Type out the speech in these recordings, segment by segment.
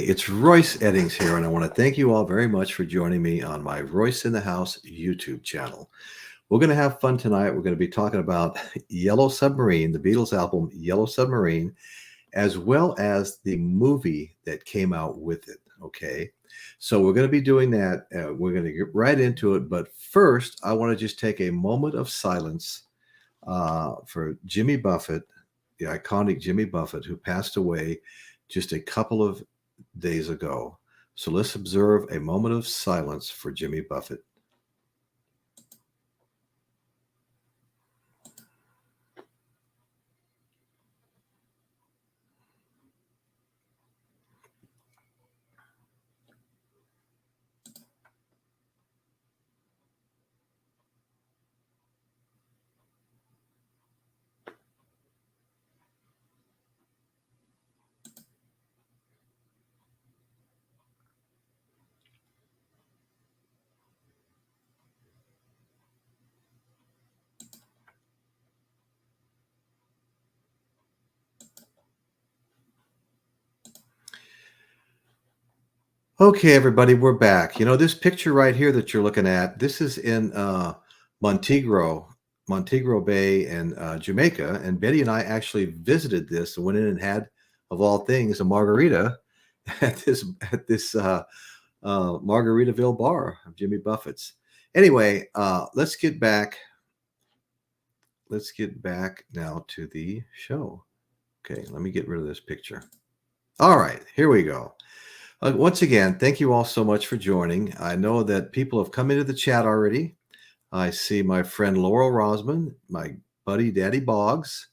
It's Royce Eddings here, and I want to thank you all very much for joining me on my Royce in the House YouTube channel. We're going to have fun tonight. We're going to be talking about Yellow Submarine, the Beatles album Yellow Submarine, as well as the movie that came out with it. Okay. So we're going to be doing that. We're going to get right into it. But first, I want to just take a moment of silence for Jimmy Buffett, the iconic Jimmy Buffett, who passed away just a couple of days ago. So let's observe a moment of silence for Jimmy Buffett. Okay, everybody, we're back. You know, this picture right here that you're looking at, this is in Montego Bay and Jamaica. And Betty and I actually visited this and went in and had, of all things, a margarita at this Margaritaville bar of Jimmy Buffett's. Anyway, let's get back. Let's get back now to the show. Okay, let me get rid of this picture. All right, here we go. Once again, thank you all so much for joining. I know that people have come into the chat already. I see my friend Laurel Rosman, my buddy Daddy Boggs,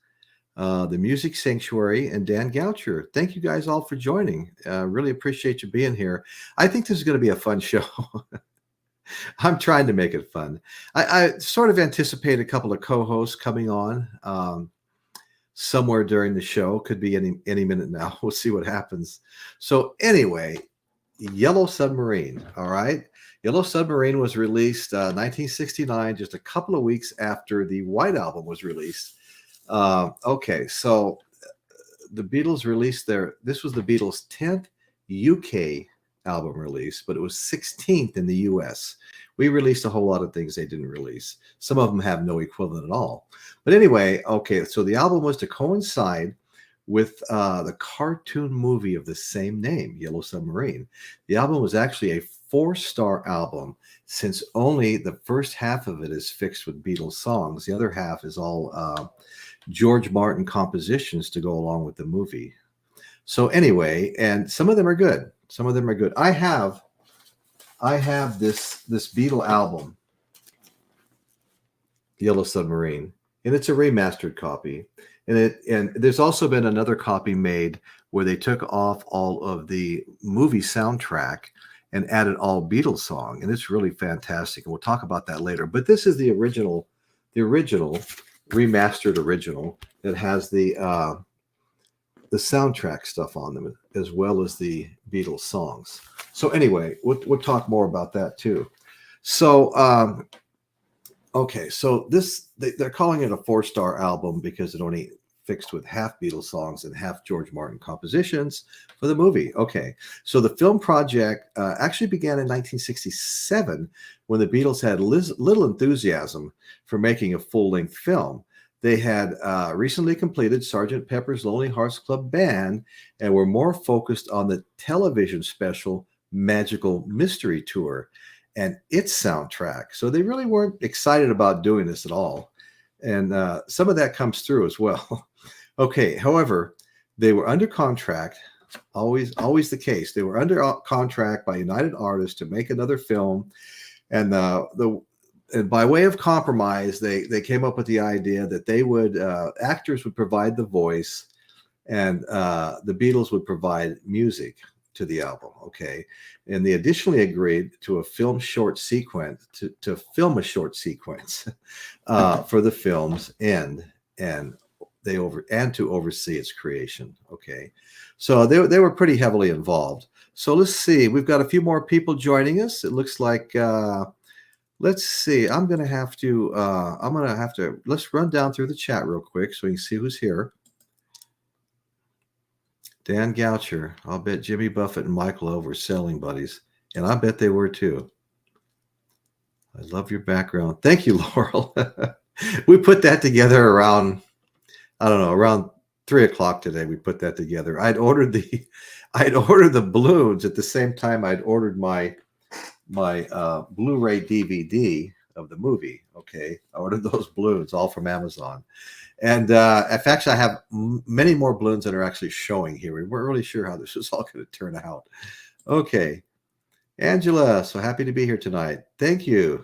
the Music Sanctuary, and Dan Goucher. Thank you guys all for joining. Really appreciate you being here. I think this is going to be a fun show. I'm trying to make it fun. I sort of anticipate a couple of co-hosts coming on somewhere during the show. Could be any minute now. We'll see what happens. So anyway, Yellow Submarine. All right. Yellow Submarine was released 1969, just a couple of weeks after the White Album was released. Okay, so the Beatles released this was the Beatles' 10th UK album release, but it was 16th in the US. We released a whole lot of things they didn't release. Some of them have no equivalent at all. But anyway, okay, so the album was to coincide with the cartoon movie of the same name, Yellow Submarine. The album was actually a 4-star album, since only the first half of it is fixed with Beatles songs. The other half is all George Martin compositions to go along with the movie. So anyway, and some of them are good. Some of them are good. I have this Beatle album, Yellow Submarine, and it's a remastered copy. And there's also been another copy made where they took off all of the movie soundtrack and added all Beatles song, and it's really fantastic. And we'll talk about that later. But this is the original remastered original that has the soundtrack stuff on them, as well as the Beatles songs. So anyway, we'll talk more about that too. So okay, so they're calling it a 4-star album because it only fixed with half Beatles songs and half George Martin compositions for the movie. Okay, so the film project actually began in 1967 when the Beatles had little enthusiasm for making a full-length film. They had recently completed Sgt. Pepper's Lonely Hearts Club Band and were more focused on the television special Magical Mystery Tour and its soundtrack. So they really weren't excited about doing this at all. And some of that comes through as well. Okay, however, they were under contract, always the case. They were under contract by United Artists to make another film. And and by way of compromise, they came up with the idea that they would actors would provide the voice, and the Beatles would provide music to the album. Okay, and they additionally agreed to film a short sequence for the film's end, and to oversee its creation. Okay, so they were pretty heavily involved. So let's see, we've got a few more people joining us. It looks like let's see. I'm gonna have to. Let's run down through the chat real quick so we can see who's here. Dan Goucher. I'll bet Jimmy Buffett and Michael O were sailing buddies. And I bet they were too. I love your background. Thank you, Laurel. We put that together around, I don't know, around 3 o'clock today. We put that together. I'd ordered the balloons at the same time I'd ordered my Blu-ray DVD of the movie. Okay, I ordered those balloons all from Amazon, and in fact, I have many more balloons that are actually showing here. We weren't really sure how this was all going to turn out. Okay, Angela, so happy to be here tonight. Thank you.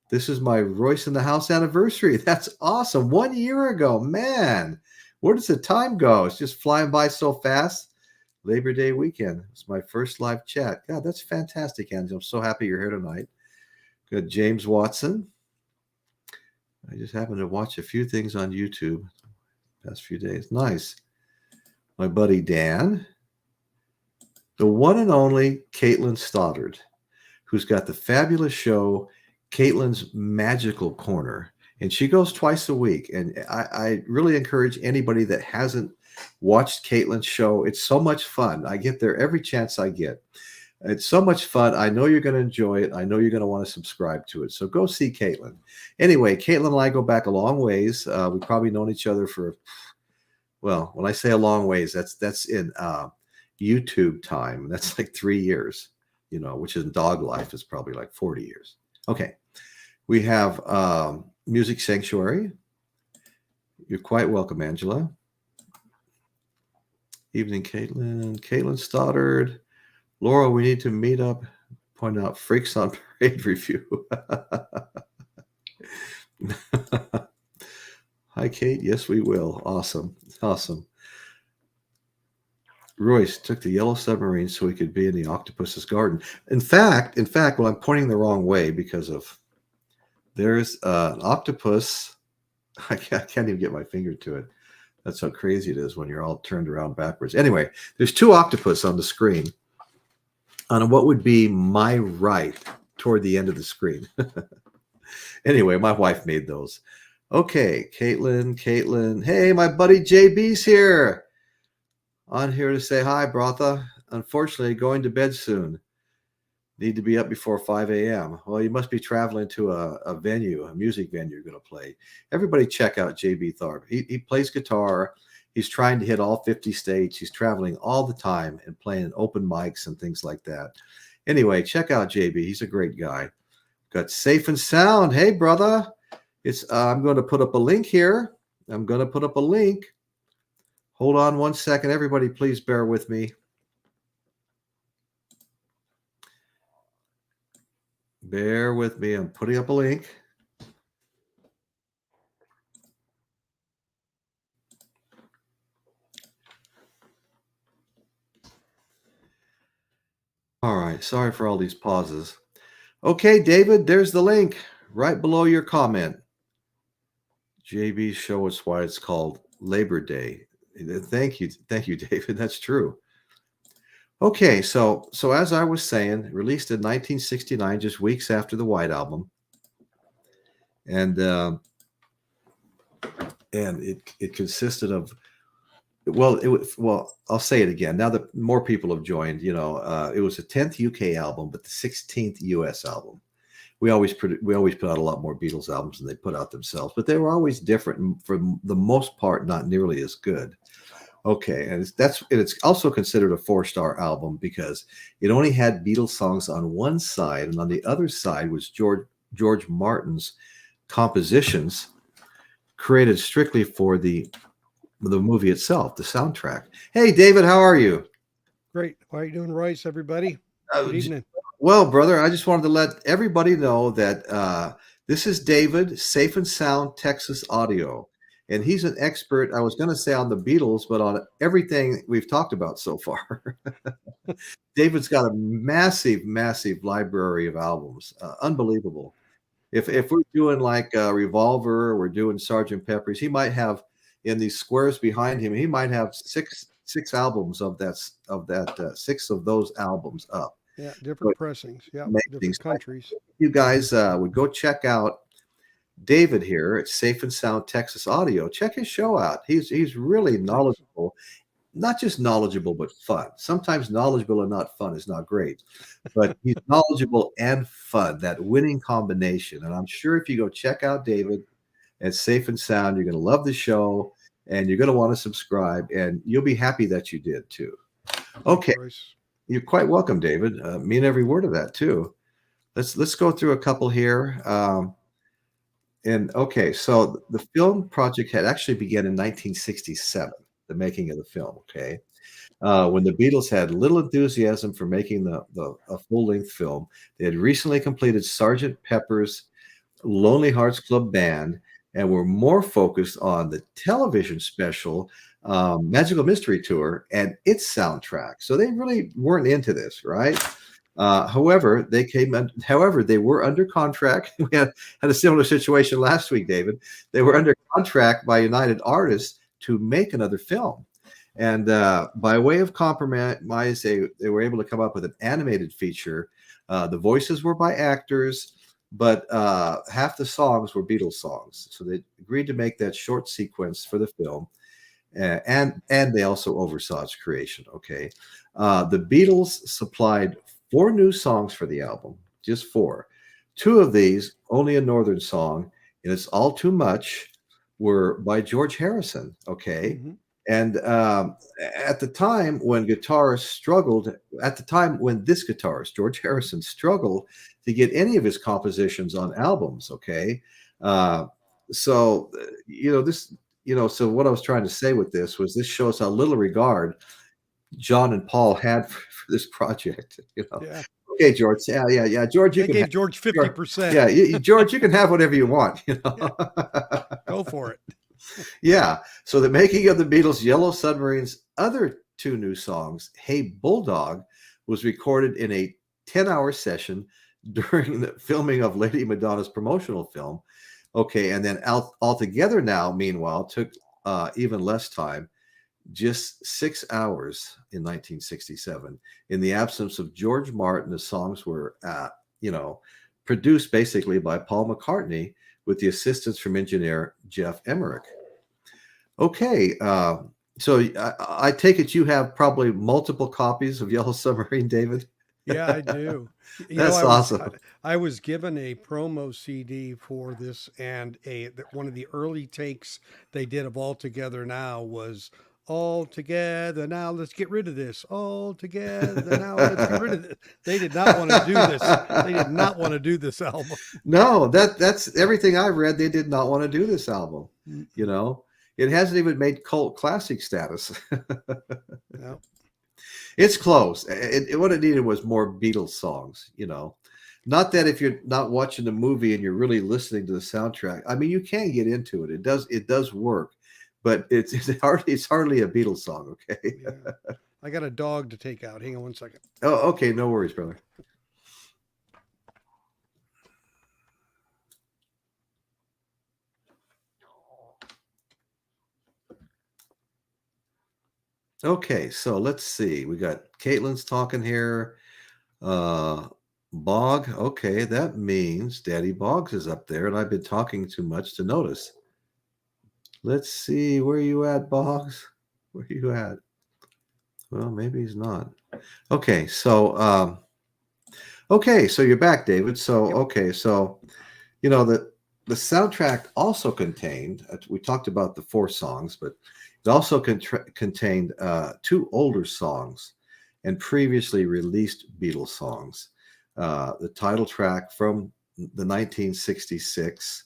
This is my Royce in the House anniversary. That's awesome. 1 year ago, man. Where does the time go? It's just flying by so fast. Labor Day weekend. It's my first live chat. God, that's fantastic, Angela. I'm so happy you're here tonight. Good. James Watson. I just happened to watch a few things on YouTube past few days. Nice. My buddy Dan. The one and only Caitlin Stoddard, who's got the fabulous show, Caitlin's Magical Corner. And she goes twice a week. And I really encourage anybody that hasn't watched Caitlin's show. It's so much fun. I get there every chance I get. It's so much fun. I know you're going to enjoy it. I know you're going to want to subscribe to it. So go see Caitlin. Anyway, Caitlin and I go back a long ways. We've probably known each other for, well, when I say a long ways, that's in YouTube time. That's like 3 years, which in dog life is probably like 40 years. Okay. We have Music Sanctuary. You're quite welcome, Angela. Evening, Caitlin. Caitlin Stoddard. Laura, we need to meet up. Point out Freaks on Parade review. Hi, Kate. Yes, we will. Awesome. Awesome. Royce took the Yellow Submarine so he could be in the octopus's garden. In fact, well, I'm pointing the wrong way because of there's an octopus. I can't even get my finger to it. That's how crazy it is when you're all turned around backwards. Anyway, there's two octopus on the screen on what would be my right toward the end of the screen. Anyway, my wife made those. Okay, Caitlin. Hey, my buddy JB's here. On here to say hi, Brotha. Unfortunately, going to bed soon. Need to be up before 5 a.m. Well, you must be traveling to a venue, a music venue you're going to play. Everybody check out JB Tharp. He plays guitar. He's trying to hit all 50 states. He's traveling all the time and playing open mics and things like that. Anyway, check out JB. He's a great guy. Got Safe and Sound. Hey, brother. I'm going to put up a link here. I'm going to put up a link. Hold on 1 second. Everybody, please bear with me. Bear with me. I'm putting up a link. All right. Sorry for all these pauses. Okay, David, there's the link right below your comment. JB's show is why it's called Labor Day. Thank you, David. That's true. Okay, so as I was saying, released in 1969, just weeks after the White Album, and it consisted of, I'll say it again. Now that more people have joined, it was the 10th UK album, but the 16th US album. We always put out a lot more Beatles albums than they put out themselves, but they were always different, and for the most part, not nearly as good. Okay, and it's also considered a 4-star album because it only had Beatles songs on one side, and on the other side was George Martin's compositions created strictly for the movie itself, the soundtrack. Hey, David, how are you? Great. How are you doing, Royce, everybody? Good evening. Well, brother, I just wanted to let everybody know that this is David, Safe and Sound Texas Audio. And he's an expert, I was going to say on the Beatles, but on everything we've talked about so far. David's got a massive, massive library of albums. Unbelievable. If we're doing like Revolver, we're doing Sgt. Pepper's, he might have in these squares behind him, he might have six albums of that 6 of those albums up. Yeah, different pressings. Yeah, different countries. You guys would go check out David here at Safe and Sound Texas Audio. Check his show out. He's really knowledgeable. not just knowledgeable, but fun. Sometimes knowledgeable and not fun is not great, but he's knowledgeable and fun, that winning combination. And I'm sure if you go check out David at Safe and Sound, you're going to love the show and you're going to want to subscribe, and you'll be happy that you did too. Okay. You're quite welcome, David. Mean every word of that too. Let's go through a couple here. And okay, so the film project had actually begun in 1967, the making of the film. Okay, when the Beatles had little enthusiasm for making a full-length film. They had recently completed Sgt. Pepper's Lonely Hearts Club Band and were more focused on the television special Magical Mystery Tour and its soundtrack. So they really weren't into this, right? However, they were under contract. We had a similar situation last week, David. They were under contract by United Artists to make another film. And by way of compromise, they were able to come up with an animated feature. The voices were by actors, but half the songs were Beatles songs. So they agreed to make that short sequence for the film. And they also oversaw its creation. Okay. The Beatles supplied 4 new songs for the album, just 4. 2 of these, only a Northern song, and It's All Too Much, were by George Harrison. Okay. Mm-hmm. And at the time when this guitarist, George Harrison, struggled to get any of his compositions on albums. Okay. So what I was trying to say with this was this shows how little regard John and Paul had for this project. Yeah. Okay, George. Yeah. George, you gave George 50%. Yeah, George, you can have whatever you want. Yeah. Go for it. Yeah. So the making of the Beatles' Yellow Submarine's other 2 new songs, Hey Bulldog, was recorded in a 10-hour session during the filming of Lady Madonna's promotional film. Okay, and then altogether now, meanwhile, took even less time, just 6 hours in 1967. In the absence of George Martin, the songs were, produced basically by Paul McCartney with the assistance from engineer Jeff Emmerich. Okay, so I take it you have probably multiple copies of Yellow Submarine, David? Yeah, I do. That's awesome. I was given a promo CD for this, and one of the early takes they did of All Together Now was All Together Now, let's get rid of this. All Together Now, let's get rid of this. They did not want to do this. They did not want to do this album. No, that's everything I've read. They did not want to do this album. It hasn't even made cult classic status. No. It's close. What it needed was more Beatles songs, Not that if you're not watching the movie and you're really listening to the soundtrack, I mean, you can get into it. It does work, but it's hardly a Beatles song. Okay. Yeah. I got a dog to take out. Hang on 1 second. Oh, okay. No worries, brother. Okay, so let's see. We got Caitlin's talking here. Bog. Okay, that means Daddy Boggs is up there, and I've been talking too much to notice. Let's see. Where are you at, Boggs? Where are you at? Well, maybe he's not. Okay, so you're back, David. So okay, so the soundtrack also contained. We talked about the 4 songs, but it also contained 2 older songs and previously released Beatles songs. The title track from the 1966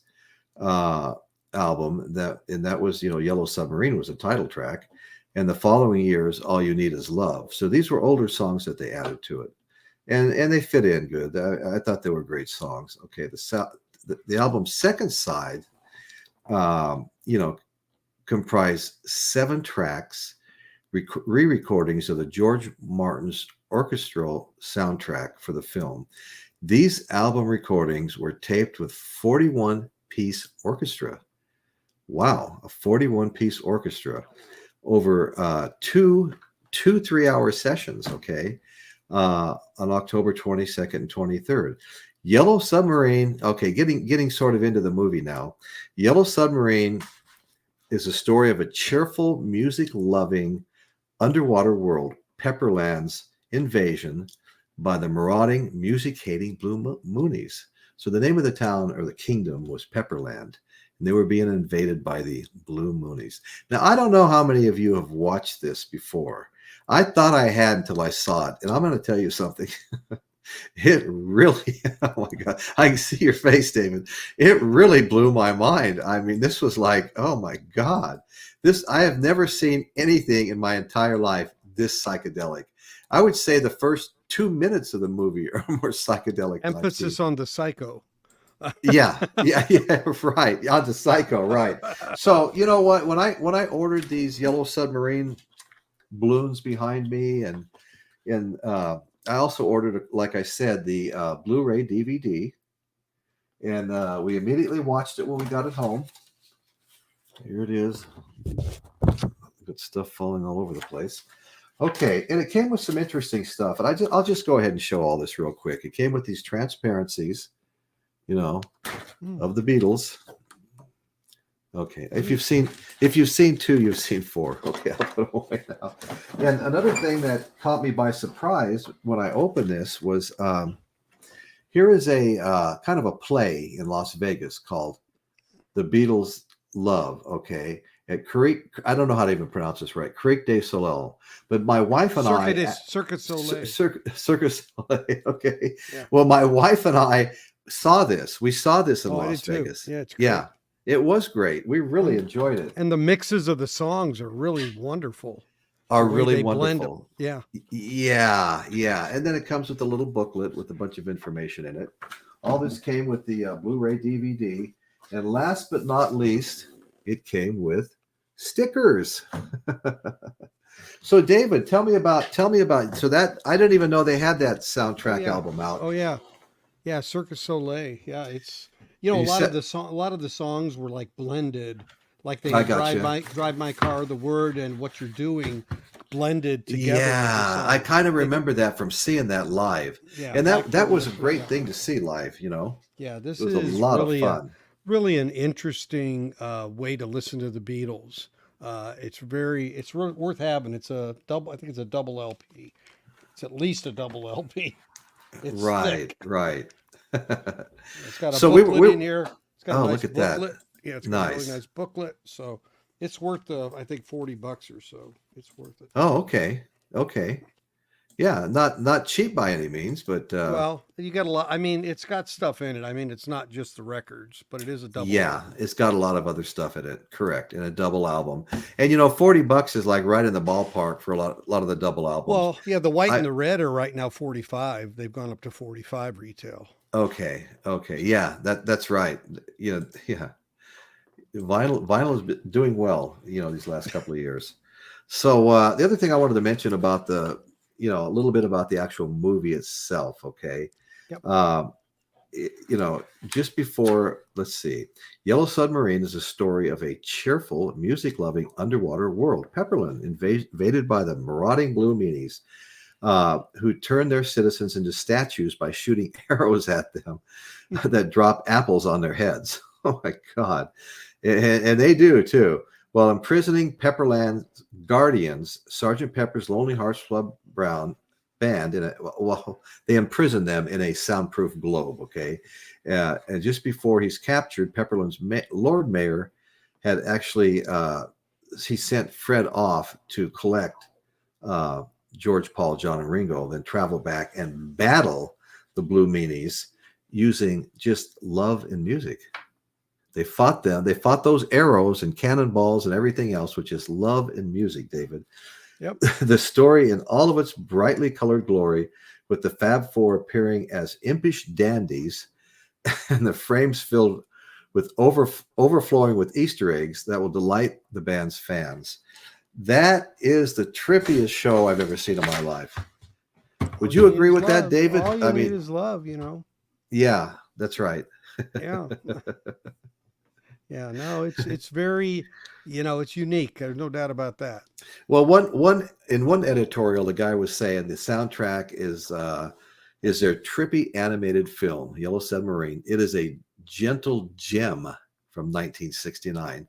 album, that was, Yellow Submarine was a title track, and the following year's All You Need Is Love. So these were older songs that they added to it, and they fit in good. I thought they were great songs. Okay, the album's second side, comprised 7 tracks, re-recordings of the George Martin's orchestral soundtrack for the film. These album recordings were taped with 41-piece orchestra. Wow, a 41-piece orchestra over 2 3-hour sessions, okay, on October 22nd and 23rd. Yellow Submarine, okay, getting sort of into the movie now. Yellow Submarine is a story of a cheerful, music-loving underwater world, Pepperland's invasion by the marauding, music-hating Blue Moonies. So the name of the town or the kingdom was Pepperland, and they were being invaded by the Blue Moonies. Now, I don't know how many of you have watched this before. I thought I had until I saw it, and I'm going to tell you something. It really, oh my God, I can see your face, David. It really blew my mind. I mean, this was like, oh my God, I have never seen anything in my entire life this psychedelic. I would say the first 2 minutes of the movie are more psychedelic than I've seen. Emphasis on the psycho. Yeah, right. On the psycho, right. So you know what? When I ordered these Yellow Submarine balloons behind me, and I also ordered, like I said, the Blu-ray DVD, and we immediately watched it when we got it home. Here it is. Good stuff falling all over the place. Okay, and it came with some interesting stuff, and I'll just go ahead and show all this real quick. It came with these transparencies, of the Beatles. Okay, if you've seen two, you've seen four. Okay, I'll put them away now. And another thing that caught me by surprise when I opened this was here is a kind of a play in Las Vegas called The Beatles Love. Okay, at Creek, I don't know how to even pronounce this right, Creek de Soleil. But my wife and Circuit Soleil. Circus Soleil. Okay. Yeah. Well, my wife and I saw this. We saw this in Las Vegas. Yeah, it's great. Yeah. It was great. We really enjoyed it. And the mixes of the songs are really wonderful. Are really wonderful. Yeah. Yeah. And then it comes with a little booklet with a bunch of information in it. All this came with the Blu-ray DVD. And last but not least, it came with stickers. So David, tell me about so that I didn't even know they had that soundtrack album out. Oh yeah. Yeah, Circus Soleil. Yeah, it's a lot of the songs were like blended, like they drive my car, the word and what you're doing blended together. Yeah, I kind of remember that from seeing that live. Yeah, and that was a great thing to see live. Yeah, this was a lot of fun. Really an interesting way to listen to the Beatles. It's worth having. It's a double. I think it's a double LP. It's at least a double LP. It's thick. Right. It's got a booklet in here. It's got a nice look at booklet. That. Yeah, it's got a really nice booklet. So it's worth I think $40 or so. It's worth it. Oh, okay. Yeah, not cheap by any means, but well, you got a lot. I mean, it's got stuff in it. I mean, it's not just the records, but it is a double. Yeah, album. It's got a lot of other stuff in it. Correct, in a double album. And $40 is like right in the ballpark for a lot of the double albums. Well, yeah, the white and the red are right now $45. They've gone up to $45 retail. Okay, yeah, that's right. Yeah, vinyl has been doing well, these last couple of years. So the other thing I wanted to mention about a little bit about the actual movie itself. Okay. Yep. Just before, let's see, Yellow Submarine is a story of a cheerful, music-loving underwater world, Pepperland, invaded by the marauding Blue Meanies, who turn their citizens into statues by shooting arrows at them that drop apples on their heads. Oh my God. And they do too. While imprisoning Pepperland's guardians, Sergeant Pepper's Lonely Hearts Club Band, they imprison them in a soundproof globe, okay? And just before he's captured, Pepperland's Lord Mayor had actually, he sent Fred off to collect George, Paul, John, and Ringo, then travel back and battle the Blue Meanies using just love and music. They fought them. They fought those arrows and cannonballs and everything else with just love and music, David. Yep. The story in all of its brightly colored glory, with the Fab Four appearing as impish dandies and the frames filled with overflowing with Easter eggs that will delight the band's fans. That is the trippiest show I've ever seen in my life. Would you agree with that, David? All you need is love, Yeah, that's right. Yeah. Yeah, no, it's very, it's unique. There's no doubt about that. Well, one editorial, the guy was saying the soundtrack is their trippy animated film, Yellow Submarine. It is a gentle gem from 1969.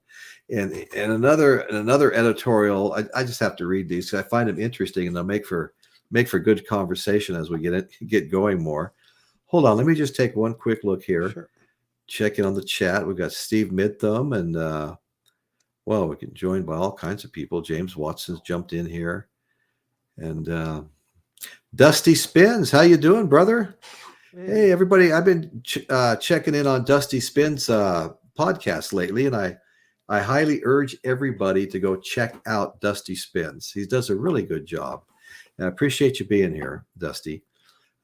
And another editorial, I just have to read these. I find them interesting, and they'll make for good conversation as we get going more. Hold on, let me just take one quick look here. Sure. Check in on the chat. We've got Steve Midthumb, and well, we can join by all kinds of people. James Watson's jumped in here, and Dusty Spins. How you doing, brother? Hey, everybody. I've been checking in on Dusty Spins podcast lately, and I highly urge everybody to go check out Dusty Spins. He does a really good job. And I appreciate you being here, Dusty.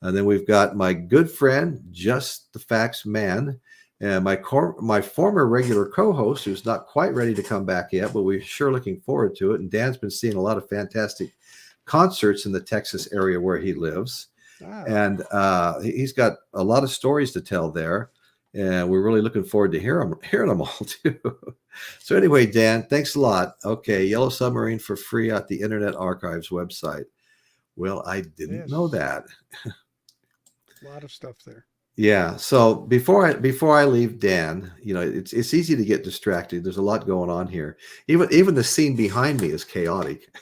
And then we've got my good friend, Just the Facts Man, and my former regular co-host, who's not quite ready to come back yet, but we're sure looking forward to it. And Dan's been seeing a lot of fantastic concerts in the Texas area where he lives. Wow. And he's got a lot of stories to tell there. And we're really looking forward to hearing them all, too. So anyway, Dan, thanks a lot. Okay, Yellow Submarine for free at the Internet Archive's website. Well, I didn't know that. A lot of stuff there. Yeah. So before I leave, Dan, it's easy to get distracted. There's a lot going on here. Even the scene behind me is chaotic.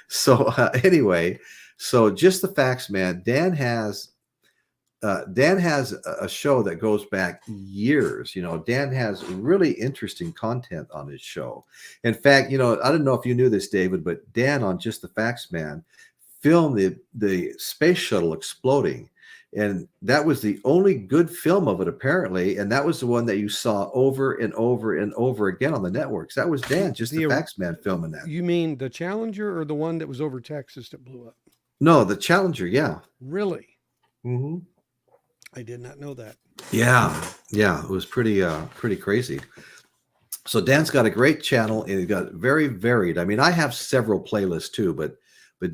So anyway, so Just the Facts, man. Dan has a show that goes back years. Dan has really interesting content on his show. In fact, I don't know if you knew this, David, but Dan on Just the Facts, man, filmed the space shuttle exploding. And that was the only good film of it, apparently. And that was the one that you saw over and over and over again on the networks. That was Dan, Just the Facts Man, filming that. You mean the Challenger or the one that was over Texas that blew up? No, the Challenger, yeah. Really? Mm-hmm. I did not know that. Yeah. It was pretty crazy. So Dan's got a great channel, and he's got very varied. I mean, I have several playlists too, but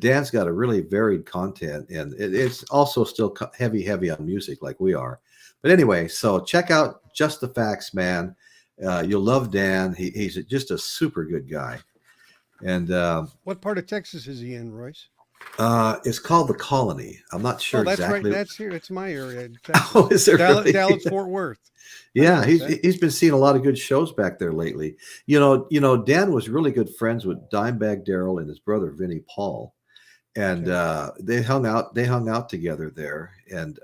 Dan's got a really varied content, and it's also still heavy on music like we are. But anyway, so check out Just the Facts, man. You'll love Dan. He's just a super good guy. And what part of Texas is he in, Royce? It's called The Colony. I'm not sure that's exactly. Right. That's here. It's my area. Texas. Oh, is there really? Dallas, Fort Worth. Yeah, he's been seeing a lot of good shows back there lately. Dan was really good friends with Dimebag Darrell and his brother Vinnie Paul, and they hung out together there. And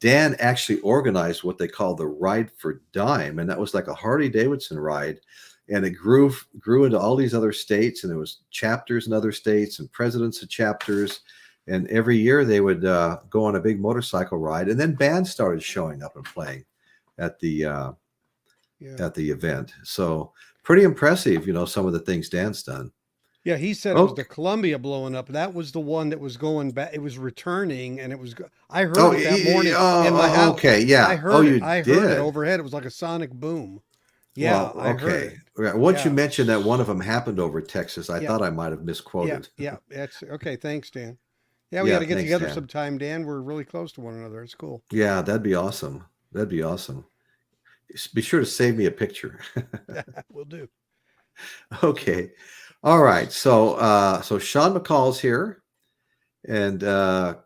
Dan actually organized what they call the Ride for Dime, and that was like a Harley Davidson ride. And it grew into all these other states, and there was chapters in other states and presidents of chapters. And every year they would go on a big motorcycle ride, and then bands started showing up and playing at the event. So pretty impressive, some of the things Dan's done. Yeah, he said it was the Columbia blowing up. That was the one that was going back. It was returning, and it was. I heard it that morning in my house. Okay, yeah. I heard it. I heard it overhead. It was like a sonic boom. Yeah, well, okay. Once you mentioned that one of them happened over Texas, I thought I might have misquoted. Yeah. That's okay. Thanks, Dan. Yeah, we got to get together sometime, Dan. We're really close to one another. It's cool. Yeah, that'd be awesome. Be sure to save me a picture. Will do. Okay. All right. So Sean McCall's here, and of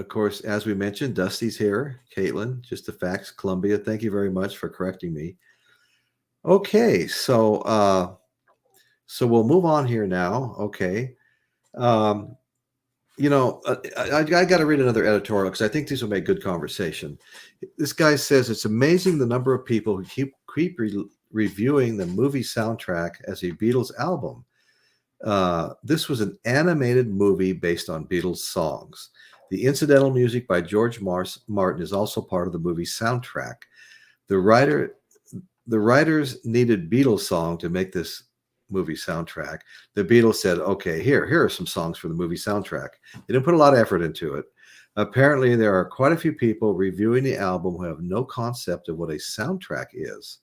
course, as we mentioned, Dusty's here. Caitlin, Just the Facts, Columbia. Thank you very much for correcting me. Okay, so we'll move on here now. Okay, I got to read another editorial because I think these will make good conversation. This guy says it's amazing the number of people who keep reviewing the movie soundtrack as a Beatles album. This was an animated movie based on Beatles songs. The incidental music by George Martin is also part of the movie soundtrack. The writers needed Beatles song to make this movie soundtrack. The Beatles said, okay, here are some songs for the movie soundtrack. They didn't put a lot of effort into it. Apparently, there are quite a few people reviewing the album who have no concept of what a soundtrack is.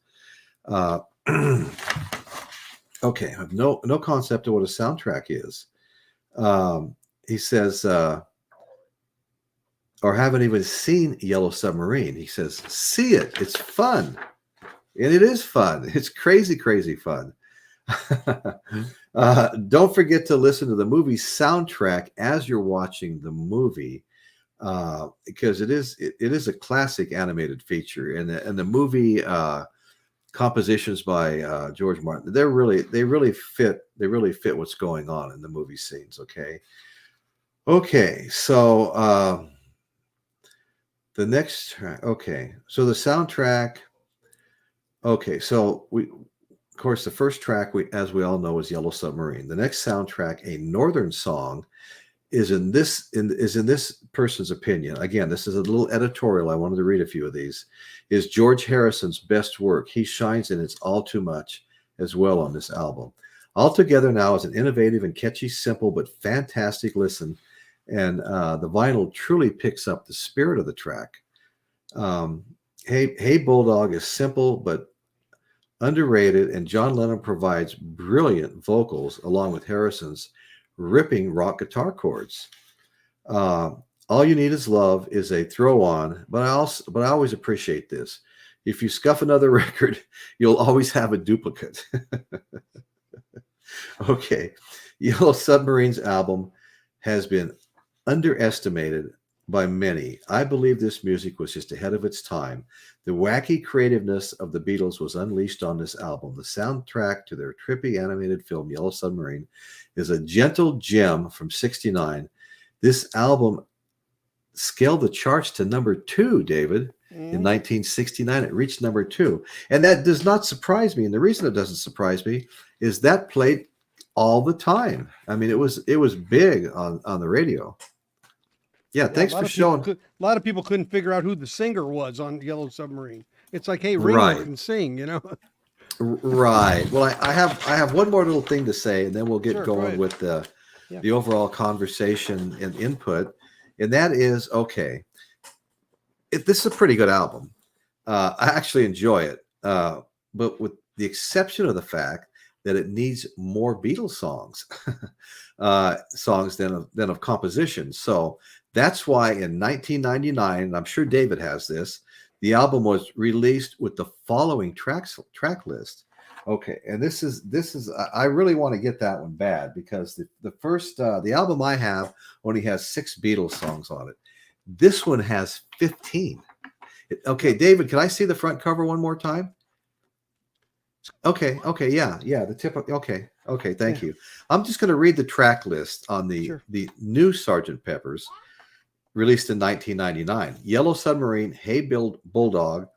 Okay, I have no concept of what a soundtrack is. He says, or haven't even seen Yellow Submarine. He says, see it. It's fun. And it is fun. It's crazy, crazy fun. Don't forget to listen to the movie soundtrack as you're watching the movie. because it is a classic animated feature, and the movie compositions by George Martin, they really fit what's going on in the movie scenes. Okay, so the next track. Okay, so the soundtrack. Okay, so of course, the first track, as we all know, is Yellow Submarine. The next soundtrack, A Northern Song, is in this person's opinion. Again, this is a little editorial. I wanted to read a few of these. Is George Harrison's best work. He shines in It's All Too Much as well on this album. Altogether Now is an innovative and catchy, simple but fantastic listen, and the vinyl truly picks up the spirit of the track. Hey Bulldog is simple but underrated, and John Lennon provides brilliant vocals along with Harrison's ripping rock guitar chords. All You Need Is Love is a throw on, but I always appreciate this. If you scuff another record, you'll always have a duplicate. Okay, Yellow Submarine's album has been underestimated by many. I believe this music was just ahead of its time. The wacky creativeness of the Beatles was unleashed on this album. The soundtrack to their trippy animated film, Yellow Submarine, is a gentle gem from '69. This album scaled the charts to number 2, David. In 1969, it reached number 2. And that does not surprise me. And the reason it doesn't surprise me is that played all the time. I mean, it was big on the radio. Yeah, thanks for showing. A lot of people couldn't figure out who the singer was on Yellow Submarine. It's like, hey, Ringo can sing, you know? Right. Well, I have one more little thing to say, and then we'll get going with the overall conversation and input. And that is, okay, this is a pretty good album. I actually enjoy it, but with the exception of the fact that it needs more Beatles songs, than of compositions. So that's why in 1999, and I'm sure David has this, the album was released with the following track list. Okay, and this is I really want to get that one bad, because the first the album I have only has 6 Beatles songs on it. This one has 15. Okay, David, can I see the front cover one more time? Okay, yeah, the tip. Okay, thank you. I'm just going to read the track list on the new Sgt. Pepper's, released in 1999. Yellow Submarine, Hey Bulldog.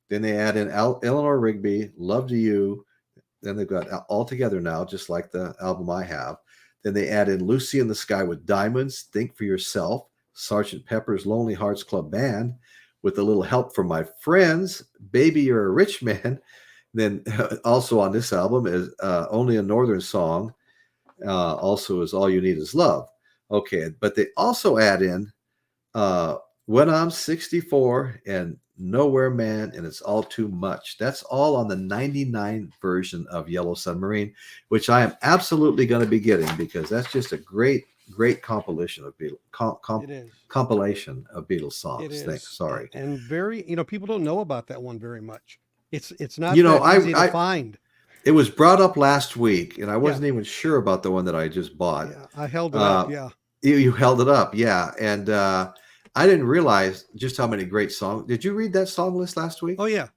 Then they add in Eleanor Rigby, Love to You. Then they've got All Together Now, just like the album I have. Then they add in Lucy in the Sky with Diamonds, Think for Yourself, Sgt. Pepper's Lonely Hearts Club Band, with a little help from my friends, Baby You're a Rich Man. Then also on this album is Only a Northern Song. Also is All You Need Is Love. Okay, but they also add in When I'm 64 and Nowhere Man, and It's All Too Much. That's all on the 99 version of Yellow Submarine, which I am absolutely going to be getting, because that's just a great compilation of compilation of Beatles songs. Sorry. And very, people don't know about that one very much. It's not easy to find. It was brought up last week, and I wasn't even sure about the one that I just bought. Yeah, I held it up. Yeah, you held it up. Yeah, and I didn't realize just how many great songs. Did you read that song list last week? Oh yeah.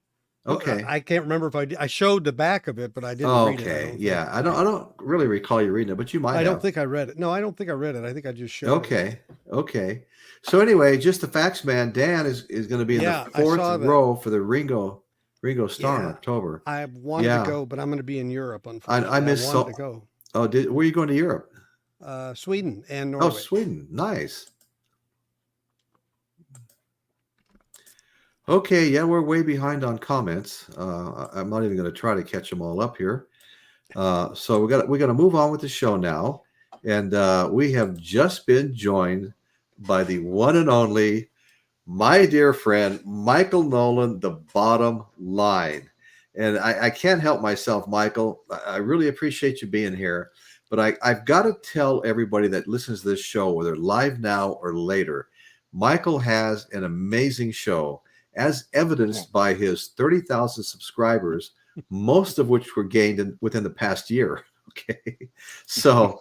Okay. I can't remember if I did. I showed the back of it, but I didn't read it. Okay. Yeah, I don't really recall you reading it, but you might. I don't think I read it. No, I don't think I read it. I think I just showed it. Okay. So anyway, just the facts, man. Dan is going to be in the 4th row for the Ringo Starr in October. I wanted to go, but I'm going to be in Europe. Unfortunately, I wanted to go. Oh, where are you going to Europe? Sweden and Norway. Oh, Sweden. Nice. Okay, yeah, we're way behind on comments. I'm not even going to try to catch them all up here. So we're going to move on with the show now, and we have just been joined by the one and only, my dear friend, Michael Nolan, the Bottom Line. And I can't help myself, Michael. I really appreciate you being here, but I've got to tell everybody that listens to this show, whether live now or later, Michael has an amazing show, as evidenced by his 30,000 subscribers, most of which were gained within the past year. Okay. So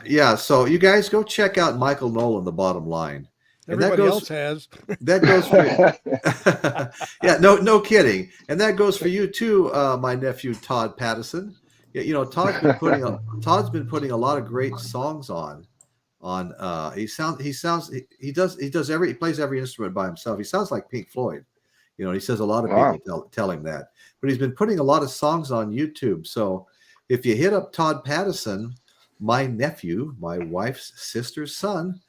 you guys go check out Michael Nolan, the Bottom Line. And that Everybody goes else has. that goes for yeah, no kidding. And that goes for you too, my nephew Todd Pattison. Yeah, Todd's been putting a lot of great songs on he plays every instrument by himself. He sounds like Pink Floyd. He says a lot of Wow. people tell him that. But he's been putting a lot of songs on YouTube. So if you hit up Todd Pattison, my nephew, my wife's sister's son,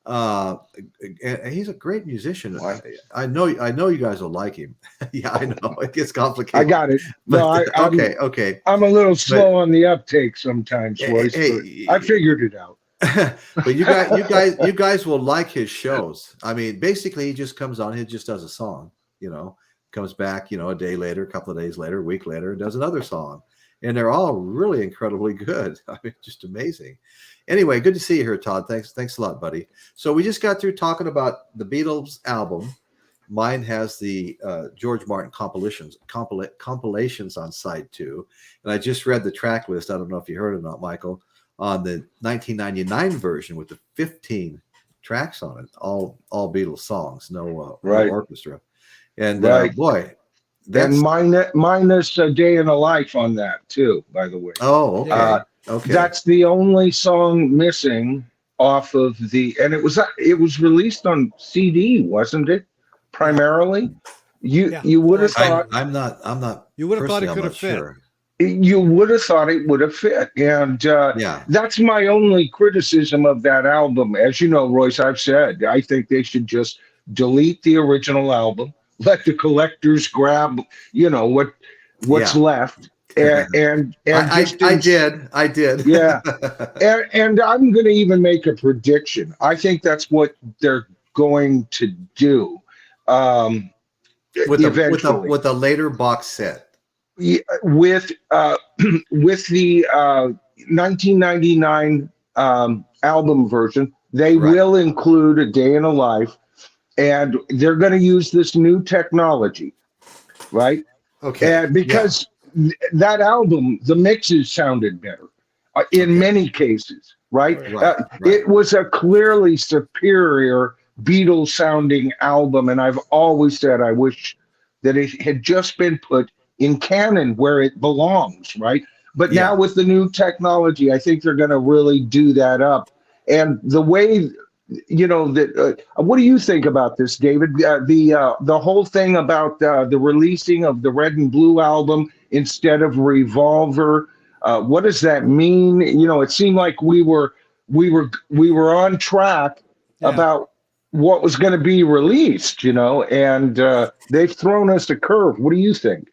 and he's a great musician. Wow. I know you guys will like him. Yeah, I know it gets complicated. I got it. No, But, okay. I'm a little slow on the uptake sometimes, Royce, Hey, but I figured it out. But you guys will like his shows. I mean, basically, he just comes on. He just does a song. Comes back. A day later, a couple of days later, a week later, and does another song. And they're all really incredibly good. I mean, just amazing. Anyway, good to see you here, Todd. Thanks a lot, buddy. So we just got through talking about the Beatles album. Mine has the George Martin compilations on side 2. And I just read the track list. I don't know if you heard it or not, Michael, on the 1999 version with the 15 tracks on it, all Beatles songs, no orchestra. And boy, and minus A Day in a Life on that too, by the way. Oh, okay. Okay. That's the only song missing off of and it was released on CD, wasn't it? Primarily. You would have thought I'm not You would have thought it could have fit. sure. You would have thought it would have fit. And that's my only criticism of that album. As you know, Royce, I've said I think they should just delete the original album, let the collectors grab, what's left. And I did. Yeah. And I'm going to even make a prediction. I think that's what they're going to do. With Eventually. a later box set. Yeah, with the 1999 album version, they will include A Day in a Life, and they're going to use this new technology, right? Okay. And because that album, the mixes sounded better in many cases, right? It was a clearly superior Beatles sounding album, and I've always said I wish that it had just been put in canon where it belongs, right? But now with the new technology, I think they're going to really do that up. And the way, what do you think about this, David? The whole thing about the releasing of the Red and Blue album instead of Revolver, what does that mean? It seemed like we were on track about what was going to be released, and they've thrown us a curve. What do you think?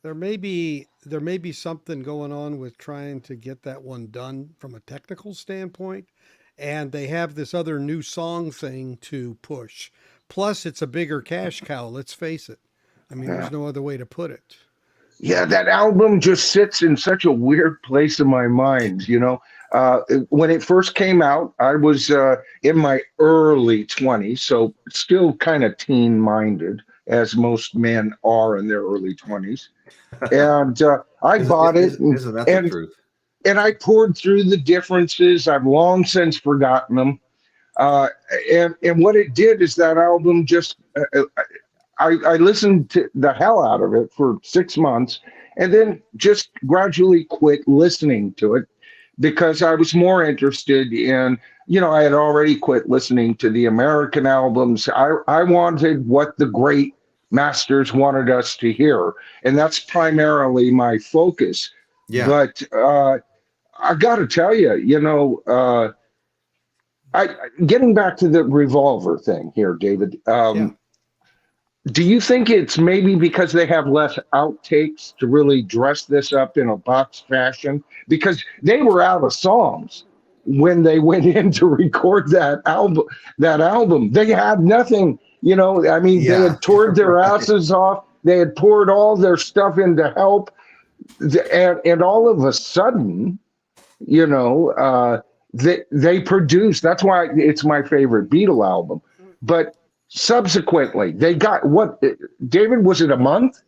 There may be something going on with trying to get that one done from a technical standpoint, and they have this other new song thing to push. Plus, it's a bigger cash cow. Let's face it. I mean, there's no other way to put it. Yeah, that album just sits in such a weird place in my mind. When it first came out, I was in my early 20s, so still kind of teen-minded, as most men are in their early 20s. And I bought it. Isn't that the truth? And I poured through the differences. I've long since forgotten them. And what it did is that album just, I listened to the hell out of it for 6 months and then just gradually quit listening to it because I was more interested in, I had already quit listening to the American albums. I wanted what the great masters wanted us to hear. And that's primarily my focus. Yeah. But I got to tell you, getting back to the Revolver thing here, David, do you think it's maybe because they have less outtakes to really dress this up in a box fashion? Because they were out of songs when they went in to record that album. They had nothing, they had toured their asses off. They had poured all their stuff into Help. And all of a sudden, they produced. That's why it's my favorite Beatle album. But subsequently, they got what, David, was it a month?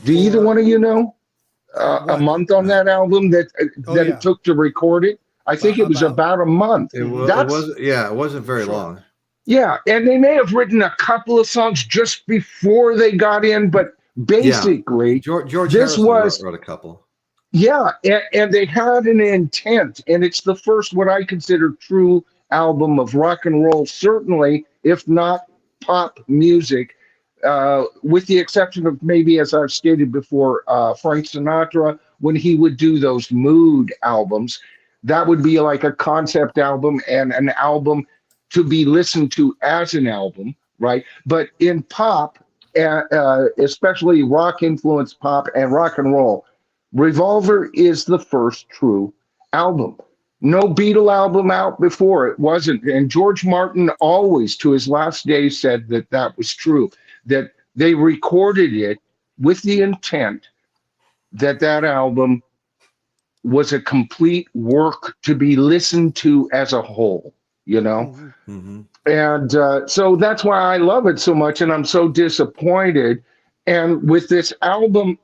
Do either one of you know? A month on that album that it took to record it? I think it was about a month. It wasn't very long. Yeah, and they may have written a couple of songs just before they got in, but Yeah, basically, George this Harrison was, wrote a couple. yeah, and they had an intent, and it's the first what I consider true album of rock and roll, certainly, if not pop music, with the exception of maybe, as I've stated before, Frank Sinatra, when he would do those mood albums. That would be like a concept album and an album to be listened to as an album, right? But in pop, especially rock influenced pop and rock and roll, Revolver is the first true album. No Beatle album out before it wasn't. And George Martin always, to his last day, said that that was true, that they recorded it with the intent that that album was a complete work to be listened to as a whole, you know? Mm-hmm. And so that's why I love it so much. And I'm so disappointed. And with this album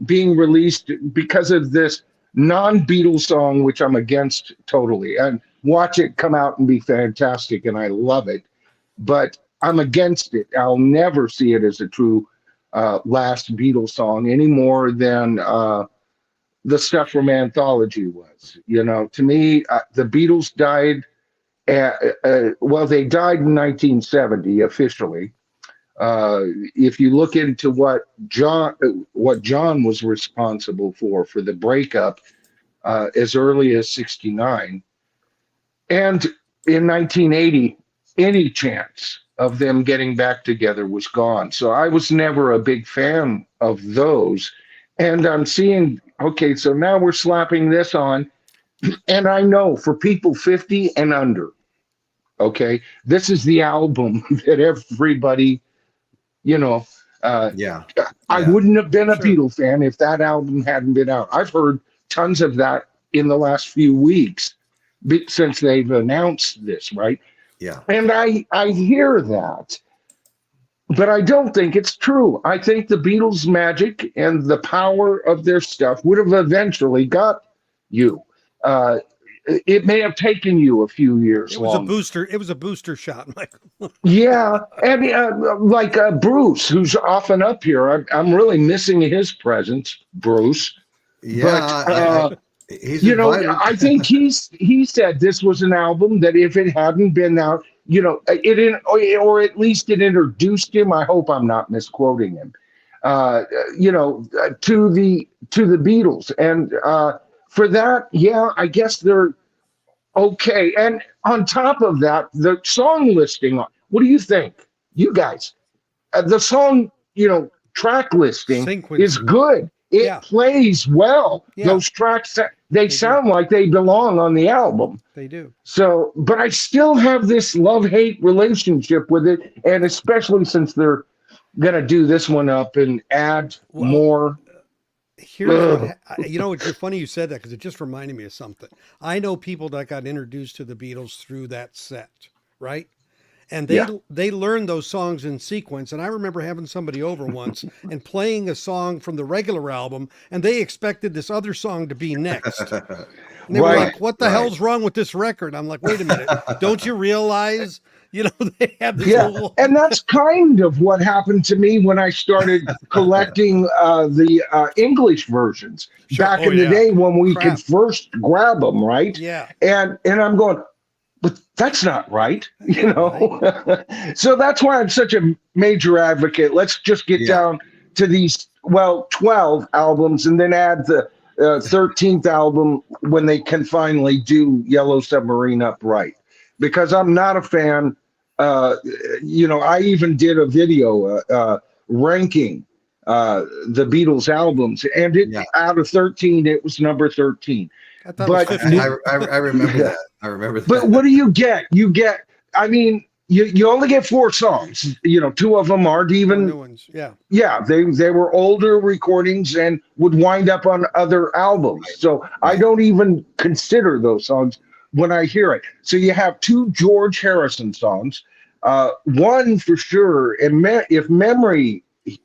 being released because of this non-Beatles song, which I'm against totally, and watch it come out and be fantastic, and I love it, but I'm against it. I'll never see it as a true last Beatles song any more than the stuff from Anthology was. You know, to me, the Beatles died. Well, they died in 1970 officially. If you look into what John was responsible for the breakup as early as '69, and in 1980, any chance of them getting back together was gone. So I was never a big fan of those. And I'm seeing, okay, so now we're slapping this on. And I know for people 50 and under, okay, this is the album that everybody, you know, Yeah. I Yeah. wouldn't have been a Sure. Beatle fan if that album hadn't been out. I've heard tons of that in the last few weeks since they've announced this, right? Yeah. And I hear that, but I don't think it's true. I think the Beatles' magic and the power of their stuff would have eventually got you. Uh, it may have taken you a few years It was a longer. booster. It was a booster shot, Michael. Yeah, and like Bruce, who's often up here, I'm really missing his presence, Bruce. Yeah. But He's you know, invited. I think he said this was an album that if it hadn't been out, you know, it in, or at least it introduced him. I hope I'm not misquoting him. You know, to the Beatles, and for that, yeah, I guess they're okay. And on top of that, the song listing. What do you think, you guys? The song, you know, track listing is Sequencing. good. It Yeah. plays well. Yeah. Those tracks, they do. sound like they belong on the album. They do. So, but I still have this love-hate relationship with it, and especially since they're gonna do this one up and add Well, more. Here's what you know. It's funny you said that because it just reminded me of something. I know people that got introduced to the Beatles through that set, right? And they learned those songs in sequence. And I remember having somebody over once and playing a song from the regular album, and they expected this other song to be next. And they were Right, like, "What the hell's wrong with this record?" I'm like, "Wait a minute! Don't you realize? You know, they have this Yeah, whole." and that's kind of what happened to me when I started collecting the English versions Sure. back Oh, in the yeah. day when we Crap. could first grab them, right? Yeah. And I'm going, but that's not right, you know. So that's why I'm such a major advocate. Let's just get down to these 12 albums, and then add the 13th album when they can finally do Yellow Submarine upright. Because I'm not a fan. You know, I even did a video ranking the Beatles albums, and out of 13, it was number 13. I thought But it was 15. I remember that. I remember that. But what do you get? You get, I mean, you only get 4 songs. You know, 2 of them aren't New even. ones. Yeah. Yeah, they were older recordings and would wind up on other albums. So I don't even consider those songs when I hear it. So you have 2 George Harrison songs, one for sure. And if memory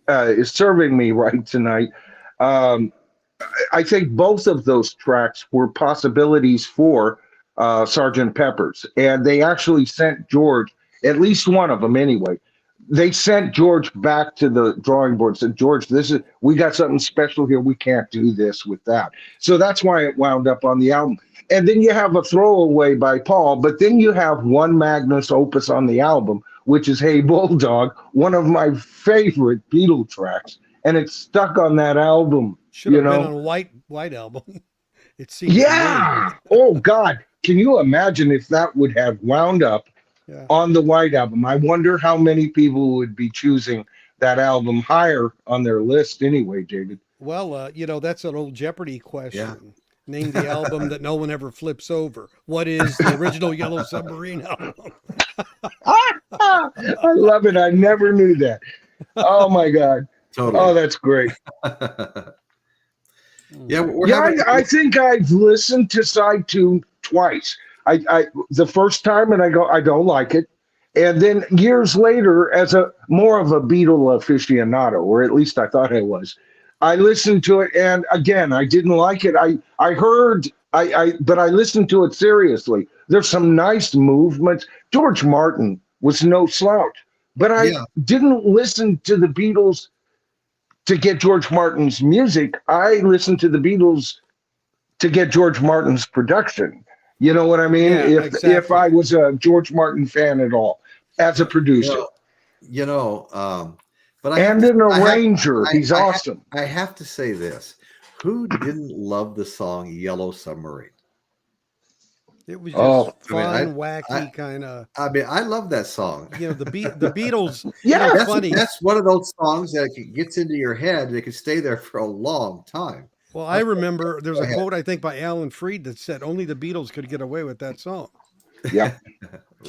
is serving me right tonight, I think both of those tracks were possibilities for Sgt. Pepper's, and they actually sent George at least one of them anyway. They sent George back to the drawing board and said, George, we got something special here. We can't do this with that. So that's why it wound up on the album. And then you have a throwaway by Paul, but then you have one magnus opus on the album, which is Hey Bulldog, one of my favorite Beatle tracks. And it's stuck on that album. Should have been on a white album. It seems. Yeah. Oh God. Can you imagine if that would have wound up on the white album? I wonder how many people would be choosing that album higher on their list anyway, David. Well, that's an old Jeopardy question. Yeah. Name the album that no one ever flips over. What is the original Yellow Submarine album? I love it. I never knew that. Oh my God. Totally. Oh, that's great. I think I've listened to side 2 twice. I the first time and I don't like it. And then years later, as a more of a Beatle aficionado, or at least I thought I was, I listened to it, and again, I didn't like it. But I listened to it seriously. There's some nice movements. George Martin was no slouch, but I didn't listen to the Beatles to get George Martin's music. I listened to the Beatles to get George Martin's production. You know what I mean? Yeah, if I was a George Martin fan at all, as a producer. But an arranger. He's awesome. I have to say this. Who didn't love the song Yellow Submarine? It was just fun, wacky kind of. I mean, I love that song. The Beatles. Yeah, funny. That's one of those songs that gets into your head. It can stay there for a long time. Well, I remember there's a quote, I think, by Alan Freed that said only the Beatles could get away with that song. Yep.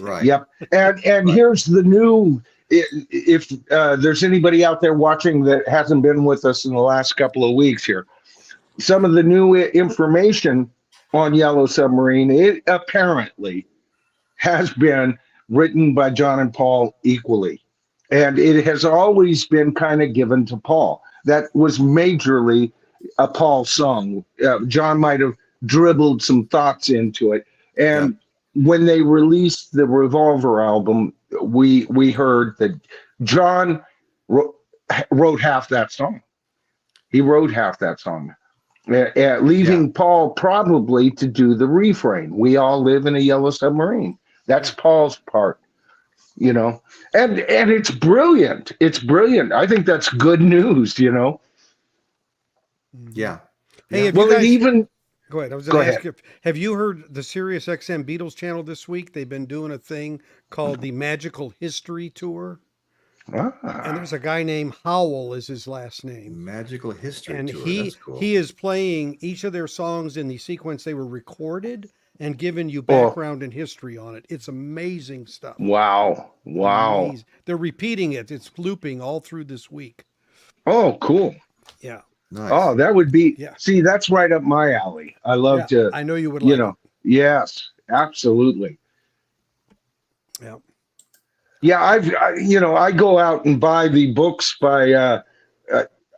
Right. Yep. And here's the new, if there's anybody out there watching that hasn't been with us in the last couple of weeks here, some of the new information on Yellow Submarine, it apparently has been written by John and Paul equally. And it has always been kind of given to Paul. That was majorly a Paul song. John might have dribbled some thoughts into it. And when they released the Revolver album, we heard that John wrote half that song. He wrote half that song. Leaving Paul probably to do the refrain. We all live in a yellow submarine. That's Paul's part, and it's brilliant. It's brilliant. I think that's good news, Yeah. Hey, go ahead. I was going to ask you, have you heard the Sirius XM Beatles channel this week? They've been doing a thing called the Magical History Tour. And there's a guy named Howell is his last name. Magical History and Tour. That's cool. He is playing each of their songs in the sequence they were recorded and giving you background and history on it. It's amazing stuff. Wow. Amazing. They're repeating it. It's looping all through this week. Oh, cool. Yeah. Nice. Oh, that would be. Yeah. See, that's right up my alley. I love to. I know you would. Like it. Yes, absolutely. Yeah. Yeah, I go out and buy the books by.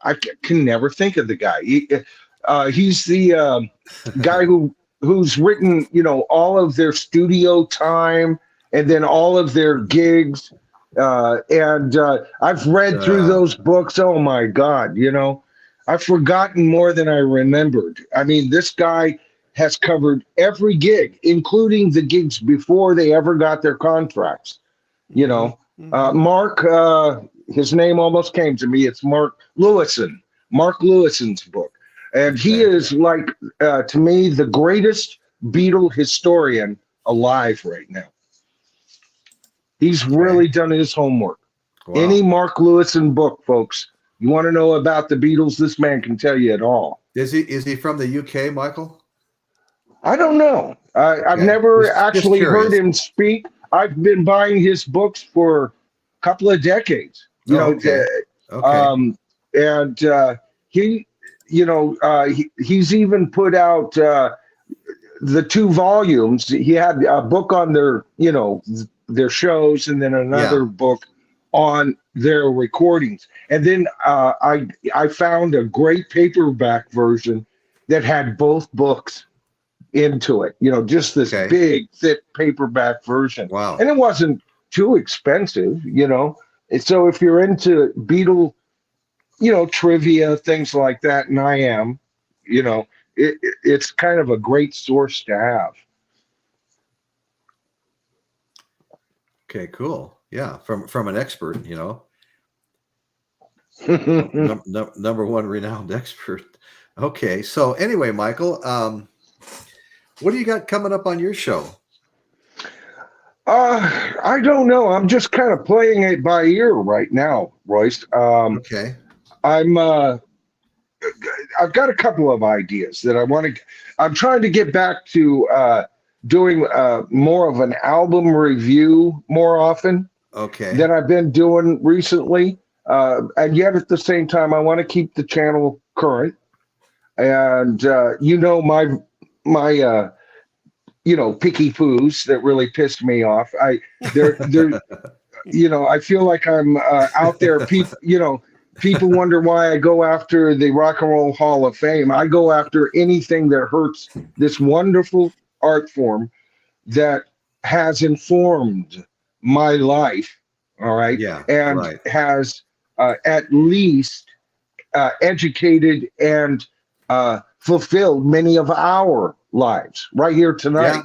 I can never think of the guy. He's the guy who's written, all of their studio time and then all of their gigs. And I've read through those books. Oh my God, I've forgotten more than I remembered. I mean, this guy has covered every gig, including the gigs before they ever got their contracts. Mark, his name almost came to me. It's Mark Lewison's book. And he is like, to me, the greatest Beatle historian alive right now. He's really done his homework. Wow. Any Mark Lewison book, folks, you want to know about the Beatles, this man can tell you it all. Is he from the UK, Michael? I don't know. I've never actually heard him speak. I've been buying his books for a couple of decades. He's even put out the 2 volumes. He had a book on their shows, and then another book on their recordings. And then I found a great paperback version that had both books into it, just this big, thick paperback version. Wow. And it wasn't too expensive, you know. And so if you're into Beatle, you know, trivia, things like that, and I am, you know, it's kind of a great source to have. Okay, cool. Yeah, from an expert, you know, number one renowned expert. Okay, so anyway, Michael, what do you got coming up on your show? I don't know. I'm just kind of playing it by ear right now, Royce. Okay. I've got a couple of ideas that I'm trying to get back to doing more of an album review more often Okay. than I've been doing recently. And yet at the same time, I want to keep the channel current. And you know, my you know, picky poos that really pissed me off. They're you know, I feel like I'm out there. People, you know, people wonder why I go after the Rock and Roll Hall of Fame. I go after anything that hurts this wonderful art form that has informed my life. All right. Yeah. And right. has at least educated and fulfilled many of our lives right here tonight.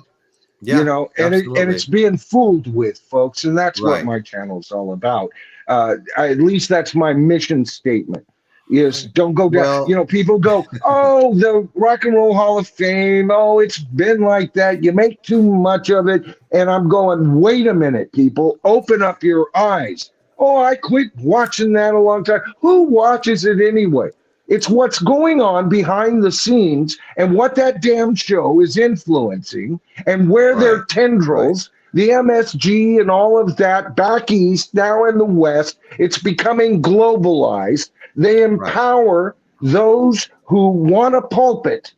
Yeah, you know, and it's being fooled with, folks, and that's what my channel is all about. At least that's my mission statement. Is don't go down. Well, you know, people go, oh, the Rock and Roll Hall of Fame. Oh, it's been like that. You make too much of it. And I'm going, wait a minute, people, open up your eyes. Oh, I quit watching that a long time. Who watches it anyway? It's what's going on behind the scenes and what that damn show is influencing and where their tendrils, the MSG and all of that back east, now in the West, it's becoming globalized. They empower those who want a pulpit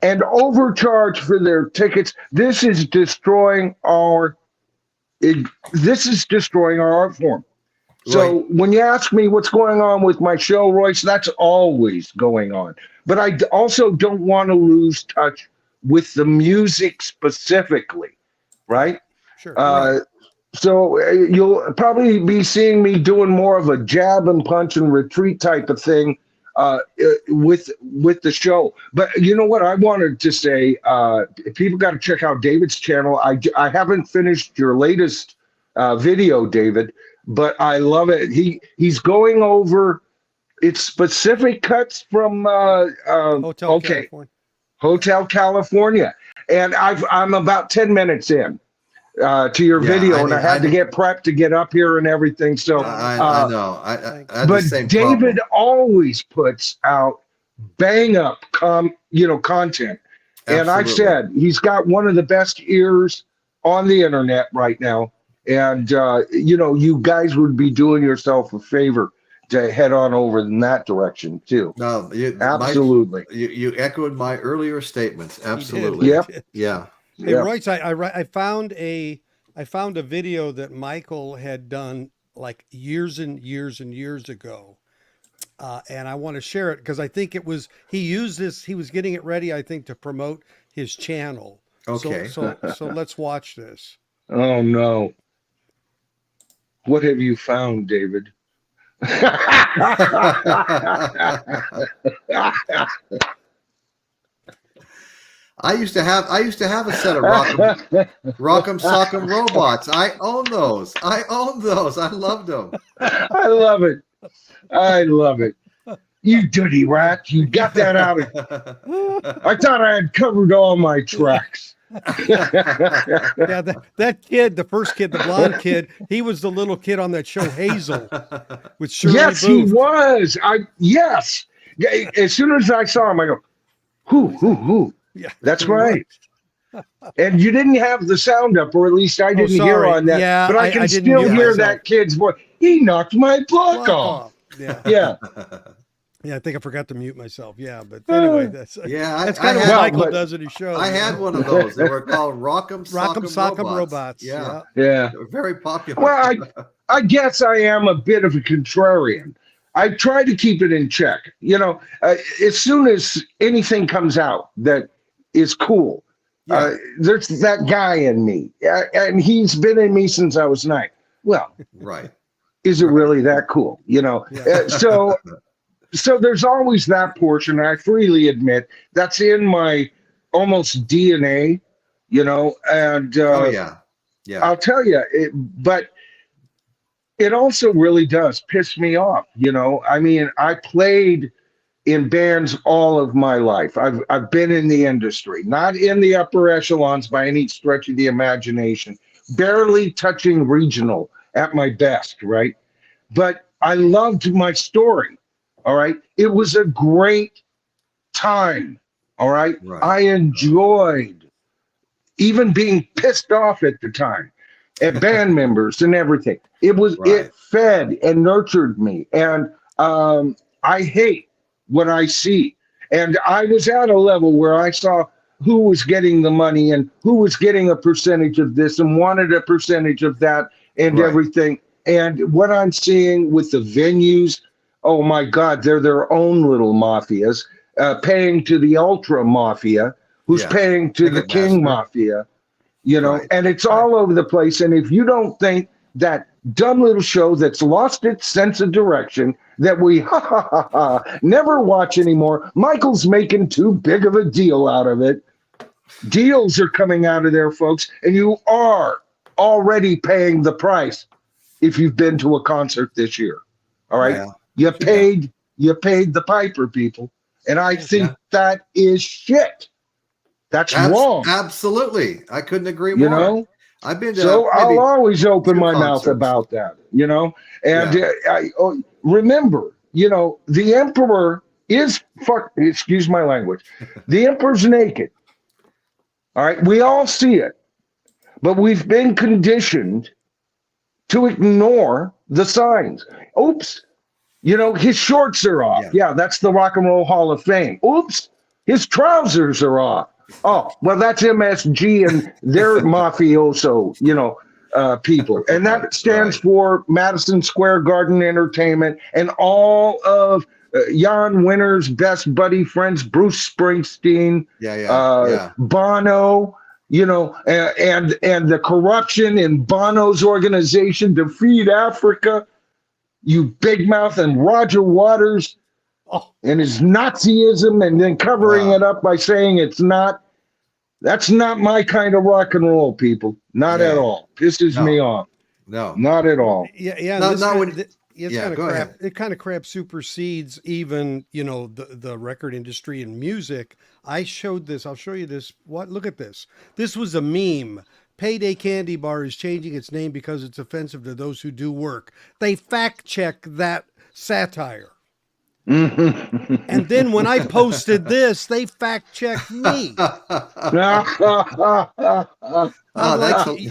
and overcharge for their tickets. This is destroying our art form. So when you ask me what's going on with my show, Royce, that's always going on. But I also don't want to lose touch with the music specifically, right? Sure. So you'll probably be seeing me doing more of a jab and punch and retreat type of thing with the show. But you know what I wanted to say? People got to check out David's channel. I haven't finished your latest video, David, but I love it. He's going over its specific cuts from Hotel California, and I'm about 10 minutes in to your video, and I had to get prepped to get up here and everything. So I know. I but David always puts out bang up content, Absolutely. and I've said he's got one of the best ears on the internet right now. And, you guys would be doing yourself a favor to head on over in that direction, too. No, absolutely. You echoed my earlier statements. Absolutely. Yep. Yeah. Hey, Royce, I found a video that Michael had done like years and years and years ago. And I want to share it because I think he used this, he was getting it ready, I think, to promote his channel. Okay. So let's watch this. Oh, no. What have you found, David? I used to have a set of Rock'em Sock'em robots. I own those. I loved them. I love it. You dirty rat. You got that out of I thought I had covered all my tracks. Yeah, that kid, the first kid, the blonde kid, he was the little kid on that show Hazel with Shirley Yes, Booth. he was. Yes. As soon as I saw him, I go, who? Yeah, that's right. And you didn't have the sound up, or at least I didn't hear on that. Yeah, but I can still hear that kid's voice. He knocked my block off. Yeah. Yeah, I think I forgot to mute myself. Yeah, but anyway, that's kind of what Michael does in his show. I had one of those. They were called Rock'em Sock'em robots. Yeah. They were very popular. Well, I guess I am a bit of a contrarian. I try to keep it in check. As soon as anything comes out that is cool, there's that guy in me, and he's been in me since I was 9. Well, Right. is it really that cool? You know, Yeah. So there's always that portion. I freely admit that's in my almost DNA, you know, and Oh yeah. Yeah. I'll tell you, but it also really does piss me off. You know, I mean, I played in bands all of my life. I've been in the industry, not in the upper echelons by any stretch of the imagination, barely touching regional at my best, right? But I loved my story. All right. It was a great time. All right. Right. I enjoyed even being pissed off at the time at band members and everything. It was, Right. it fed and nurtured me. And I hate what I see. And I was at a level where I saw who was getting the money and who was getting a percentage of this and wanted a percentage of that and Right. everything. And what I'm seeing with the venues, oh my God, they're their own little mafias, paying to the ultra mafia, who's Yeah. paying to the king mafia, you know, Right. and it's all over the place. And if you don't think that dumb little show that's lost its sense of direction, that we never watch anymore, Michael's making too big of a deal out of it. Deals are coming out of there, folks, and you are already paying the price if you've been to a concert this year. All right. Yeah. You paid the piper, people. And I think that is shit. That's wrong. Absolutely. I couldn't agree more. You know? I've been to So I'll always open my mouth concerts about that, you know? And remember, you know, the emperor is excuse my language. The emperor's naked. All right. We all see it, but we've been conditioned to ignore the signs. Oops. You know, his shorts are off. Yeah, that's the Rock and Roll Hall of Fame. Oops. His trousers are off. Oh, well, that's MSG and their mafioso, you know, people. And that stands for Madison Square Garden Entertainment and all of Jan Winter's best buddy friends, Bruce Springsteen, Bono, you know, and the corruption in Bono's organization to feed Africa, you big mouth, and Roger Waters and his Nazism, and then covering it up by saying it's not. That's not my kind of rock and roll, people. Not at all. Pisses me off. No, not at all. Yeah. No, This no, kind of go crap. ahead. It kind of crap supersedes even, you know, the record industry and music. I showed this. I'll show you this. Look at this. This was a meme. Payday Candy Bar is changing its name because it's offensive to those who do work. They fact check that satire. And then when I posted this, they fact checked me.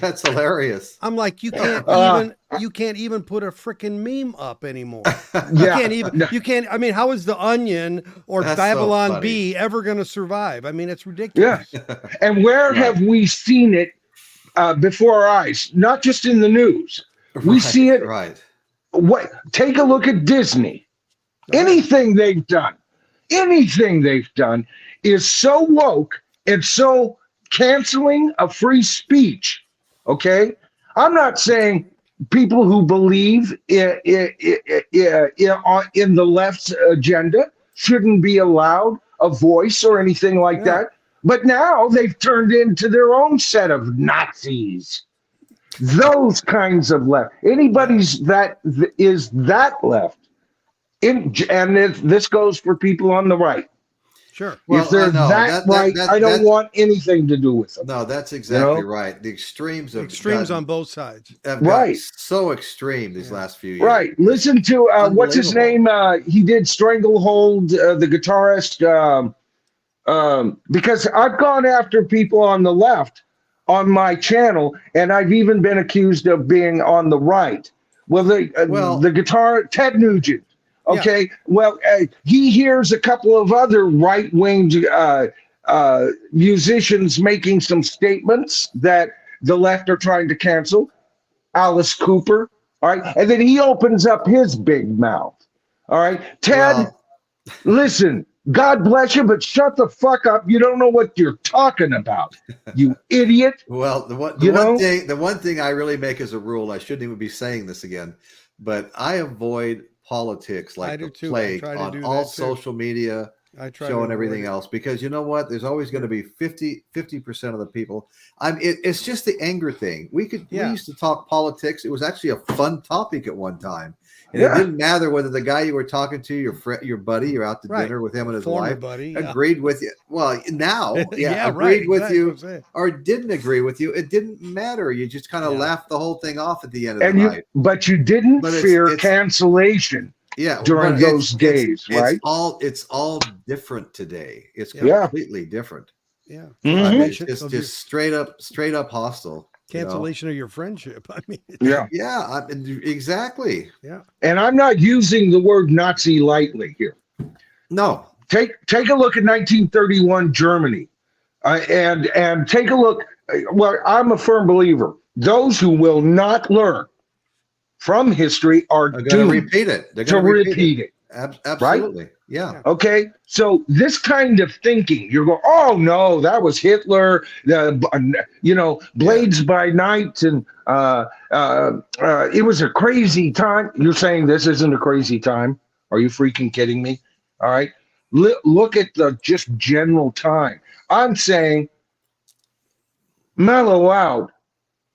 That's hilarious. I'm like, you can't even put a freaking meme up anymore. You can't. I mean, how is The Onion or That's Babylon so Bee ever going to survive? I mean, it's ridiculous. Yeah. And where have we seen it before our eyes? Not just in the news. We see it. Right. Take a look at Disney. Anything they've done is so woke and so canceling of free speech. Okay, I'm not saying people who believe in the left's agenda shouldn't be allowed a voice or anything like that. But now they've turned into their own set of Nazis. Those kinds of left. Anybody's that is that left. And this goes for people on the right. Sure. If they're right, I don't want anything to do with them. No, that's exactly right. The extremes on both sides. Right. So extreme these last few years. Right. Listen to what's his name? He did Stranglehold, the guitarist. Because I've gone after people on the left on my channel, and I've even been accused of being on the right. Well, the guitar, Ted Nugent. Okay, well, he hears a couple of other right-wing musicians making some statements that the left are trying to cancel. Alice Cooper, all right, and then he opens up his big mouth. All right, Ted, listen, God bless you, but shut the fuck up. You don't know what you're talking about, you idiot. Well, the one thing I really make as a rule, I shouldn't even be saying this again, but I avoid politics like the plague on all social media, show and everything else, because you know what? There's always going to be 50% of the people. It's just the anger thing. We used to talk politics. It was actually a fun topic at one time. And it didn't matter whether the guy you were talking to, your buddy, you're out to dinner with him and his wife, agreed with you. Well, now, agreed with you or didn't agree with you. It didn't matter. You just kind of laughed the whole thing off at the end of the night. But you didn't fear cancellation. During those days, right? It's all different today. It's completely different. Yeah, it's just straight up hostile. Cancellation of your friendship. I mean, exactly. Yeah, and I'm not using the word Nazi lightly here. No, take a look at 1931 Germany, and take a look. Well, I'm a firm believer. Those who will not learn from history are doomed to repeat it. They're going to repeat it. Absolutely. Right? Yeah. Okay. So this kind of thinking, you're going, oh no, that was Hitler. Blades by night, and it was a crazy time. You're saying this isn't a crazy time? Are you freaking kidding me? All right. Look at the just general time. I'm saying mellow out,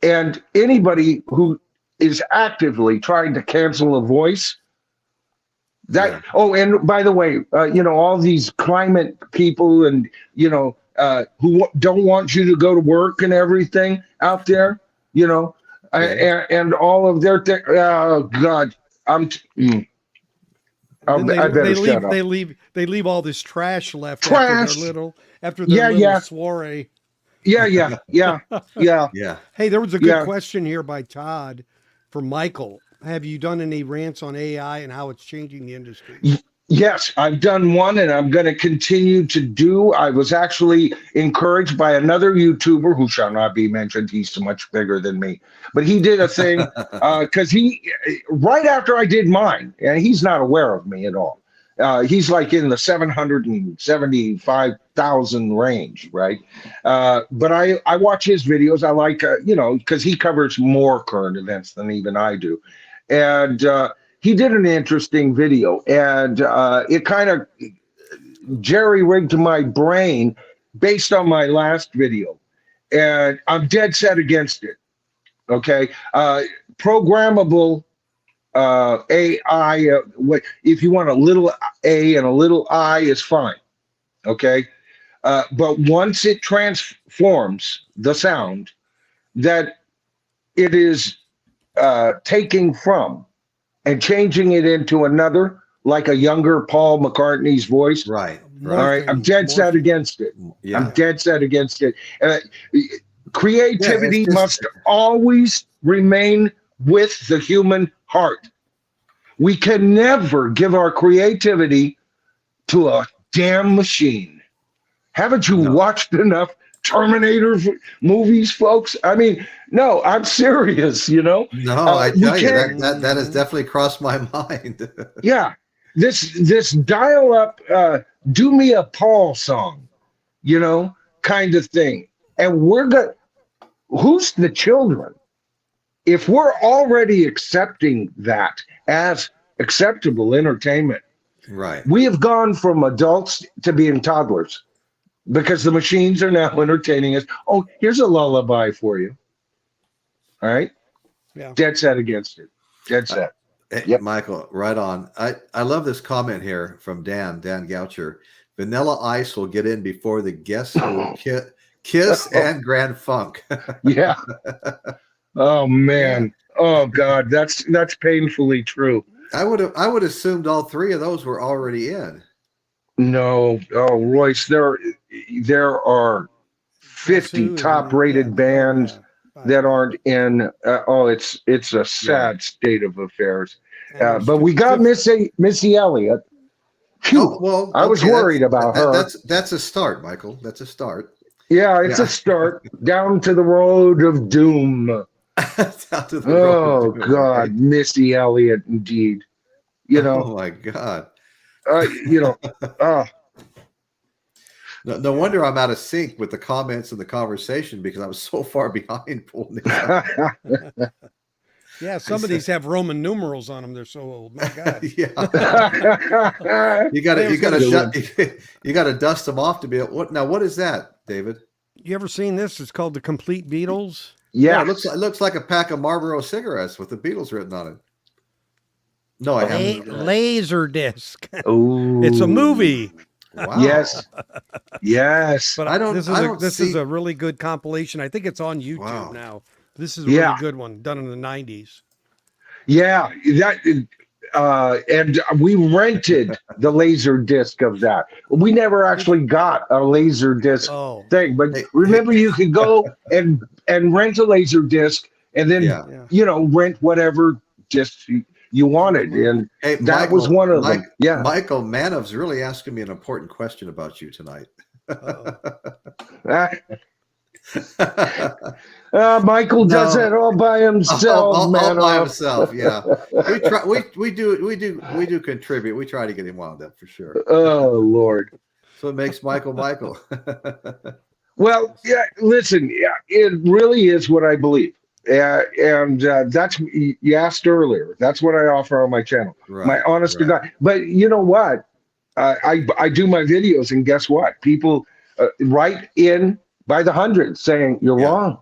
and anybody who is actively trying to cancel a voice. And by the way, all these climate people and, who don't want you to go to work and everything out there, and all of their, oh God, I better shut up. They leave all this trash left after their little soiree. Yeah. Hey, there was a good question here by Todd for Michael. Have you done any rants on AI and how it's changing the industry? Yes, I've done one, and I'm going to continue to do. I was actually encouraged by another YouTuber who shall not be mentioned. He's so much bigger than me, but he did a thing because right after I did mine, and he's not aware of me at all. He's like in the 775,000 range, right? But I watch his videos. I like, because he covers more current events than even I do. And he did an interesting video, and it kind of jerry-rigged my brain based on my last video. And I'm dead set against it, okay? Programmable AI, if you want a little A and a little I is fine, okay? But once it transforms the sound that it is taking from and changing it into another, like a younger Paul McCartney's voice. Right. All right. I'm dead set against it. Yeah. I'm dead set against it. Creativity must always remain with the human heart. We can never give our creativity to a damn machine. Haven't you watched enough Terminator movies, folks? I mean, no, I'm serious, No, I tell you, that has definitely crossed my mind. Yeah. This dial up, do me a Paul song, kind of thing. And who's the children? If we're already accepting that as acceptable entertainment, right? We have gone from adults to being toddlers because the machines are now entertaining us. Oh, here's a lullaby for you. All right. Yeah. Dead set against it. Dead set. Yep. Michael, right on. I love this comment here from Dan Goucher. Vanilla Ice will get in before the guests will kiss and Grand Funk. Yeah. Oh man. Oh God. That's painfully true. I would assumed all three of those were already in. No. Oh, Royce, there are 50 top-rated bands that aren't in. It's a sad state of affairs. But we got Missy Elliott. Phew, well, I was worried about her. That's a start, Michael. That's a start. Yeah, it's a start. Down to the road of doom. Oh God, Missy Elliott, indeed. Oh my God. No wonder I'm out of sync with the comments and the conversation because I was so far behind pulling it up. Yeah, some of these have Roman numerals on them. They're so old. My God. You got to dust them off to be able. What is that, David? You ever seen this? It's called the Complete Beatles. Yeah, it looks like a pack of Marlboro cigarettes with the Beatles written on it. No, I haven't. Laser disc. Oh, It's a movie. Wow. Yes. But this is a really good compilation. I think it's on YouTube now. This is a really good one, done in the 90s. Yeah, and we rented the laser disc of that. We never actually got a laser disc thing, but remember you could go and rent a laser disc and then rent whatever disc you wanted, and that was one of them. Yeah, Michael Manov's really asking me an important question about you tonight. Michael does it all by himself. All by himself. Yeah, we do contribute. We try to get him wound up for sure. Oh Lord! So it makes Michael. Well, yeah. Listen, it really is what I believe, and that's you asked earlier. That's what I offer on my channel. Right, my honest to God. But you know what? I do my videos, and guess what? People write in by the hundreds saying you're wrong.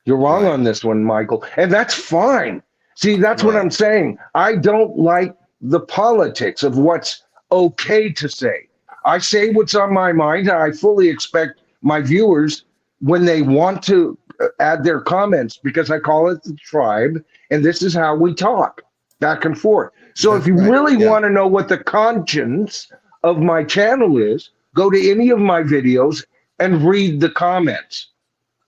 You're wrong on this one, Michael. And that's fine. See, that's what I'm saying. I don't like the politics of what's okay to say. I say what's on my mind. I fully expect my viewers, when they want to add their comments, because I call it the tribe, and this is how we talk back and forth. So if you really want to know what the conscience of my channel is, go to any of my videos and read the comments.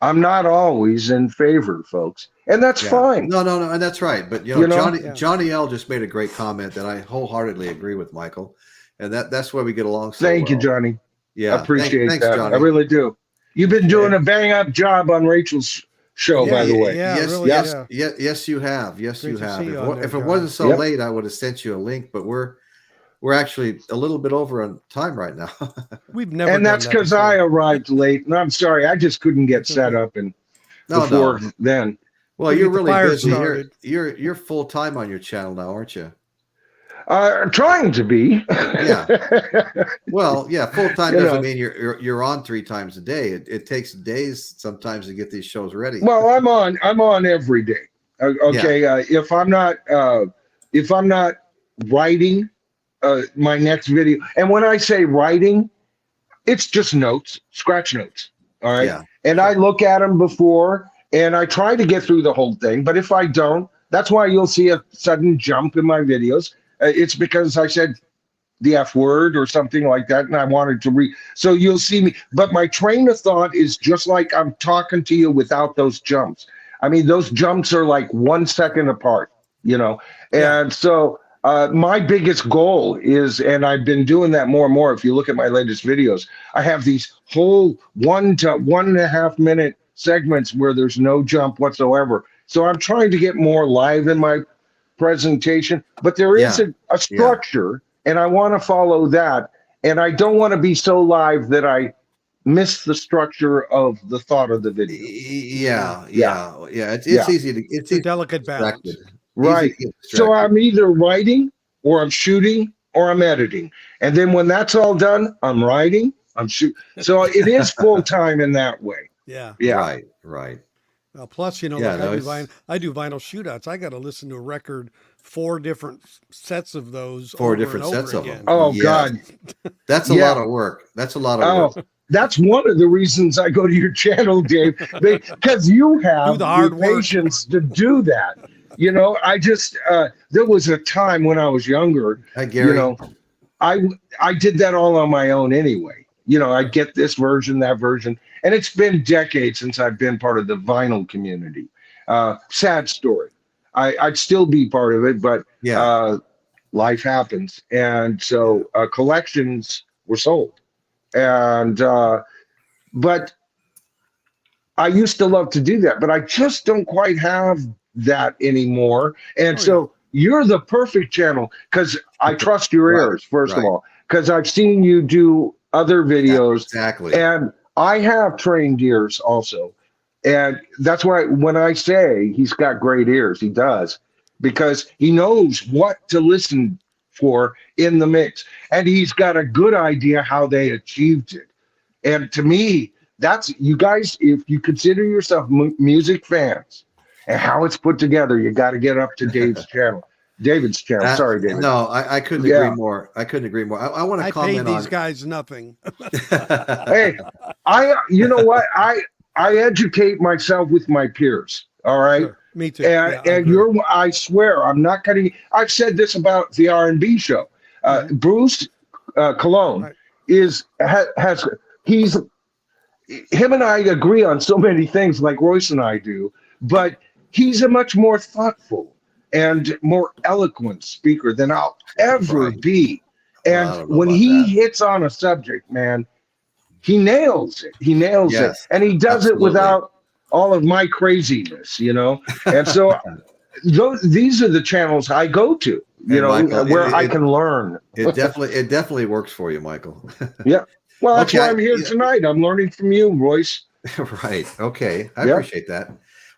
I'm not always in favor, folks, and that's fine. No, and that's right. But Johnny L just made a great comment that I wholeheartedly agree with, Michael, and that's why we get along so Thank you, Johnny. Yeah, I appreciate thanks, that. Johnny. I really do. You've been doing a bang-up job on Rachel's show, by the way. Yes, you have. Yes, you have. If it wasn't so late, I would have sent you a link. But we're actually a little bit over on time right now. We've never, and that's because I arrived late. And I'm sorry, I just couldn't get set up and before then. Well, you're really busy. You're full time on your channel now, aren't you? Trying to be. Yeah. Well, yeah. Full time doesn't mean you're on 3 times a day. It takes days sometimes to get these shows ready. Well, I'm on every day. Okay. Yeah. If I'm not writing my next video, and when I say writing, it's just notes, scratch notes. All right. Yeah. And I look at them before, and I try to get through the whole thing. But if I don't, that's why you'll see a sudden jump in my videos. It's because I said the F word or something like that, and I wanted to read. So you'll see me. But my train of thought is just like I'm talking to you without those jumps. I mean, those jumps are like 1 second apart, And so my biggest goal is, and I've been doing that more and more. If you look at my latest videos, I have these whole 1 to 1.5 minute segments where there's no jump whatsoever. So I'm trying to get more live in my presentation, but there is a structure, and I want to follow that. And I don't want to be so live that I miss the structure of the thought of the video. It's easy to it's a delicate balance. Right. So I'm either writing, or I'm shooting, or I'm editing. And then when that's all done, I'm writing, I'm shooting. So it is full time in that way. Yeah. Right. Well, plus, I do vinyl shootouts. I got to listen to a record, 4 different sets of those. 4 different sets of them. Oh, God. That's a lot of work. That's a lot of work. That's one of the reasons I go to your channel, Dave, because you have the patience to do that. I just, there was a time when I was younger, Gary. I did that all on my own anyway. I get this version, that version. And it's been decades since I've been part of the vinyl community. Sad story. I'd still be part of it, but life happens. And so collections were sold. And but I used to love to do that, but I just don't quite have that anymore. And so you're the perfect channel, because I trust your ears, first of all, because I've seen you do other videos. Exactly. And I have trained ears also. And that's why when I say he's got great ears, he does, because he knows what to listen for in the mix. And he's got a good idea how they achieved it. And to me, that's you guys, if you consider yourself music fans and how it's put together, you got to get up to David's channel. Sorry, David. No, I couldn't agree more. I couldn't agree more. I want to comment on. I paid these guys nothing. Hey, you know what? I educate myself with my peers. All right. Sure. Me too. And I swear, I'm not cutting. I've said this about the R&B show. Bruce Cologne has him and I agree on so many things like Royce and I do, but he's a much more thoughtful and more eloquent speaker than I'll ever be. And when he hits on a subject, man, he nails it. He nails it. And he does it without all of my craziness, you know? And so these are the channels I go to, Michael, where I can learn. It definitely works for you, Michael. Yeah. Well, that's why I'm here tonight. I'm learning from you, Royce. Right. Okay. I appreciate that.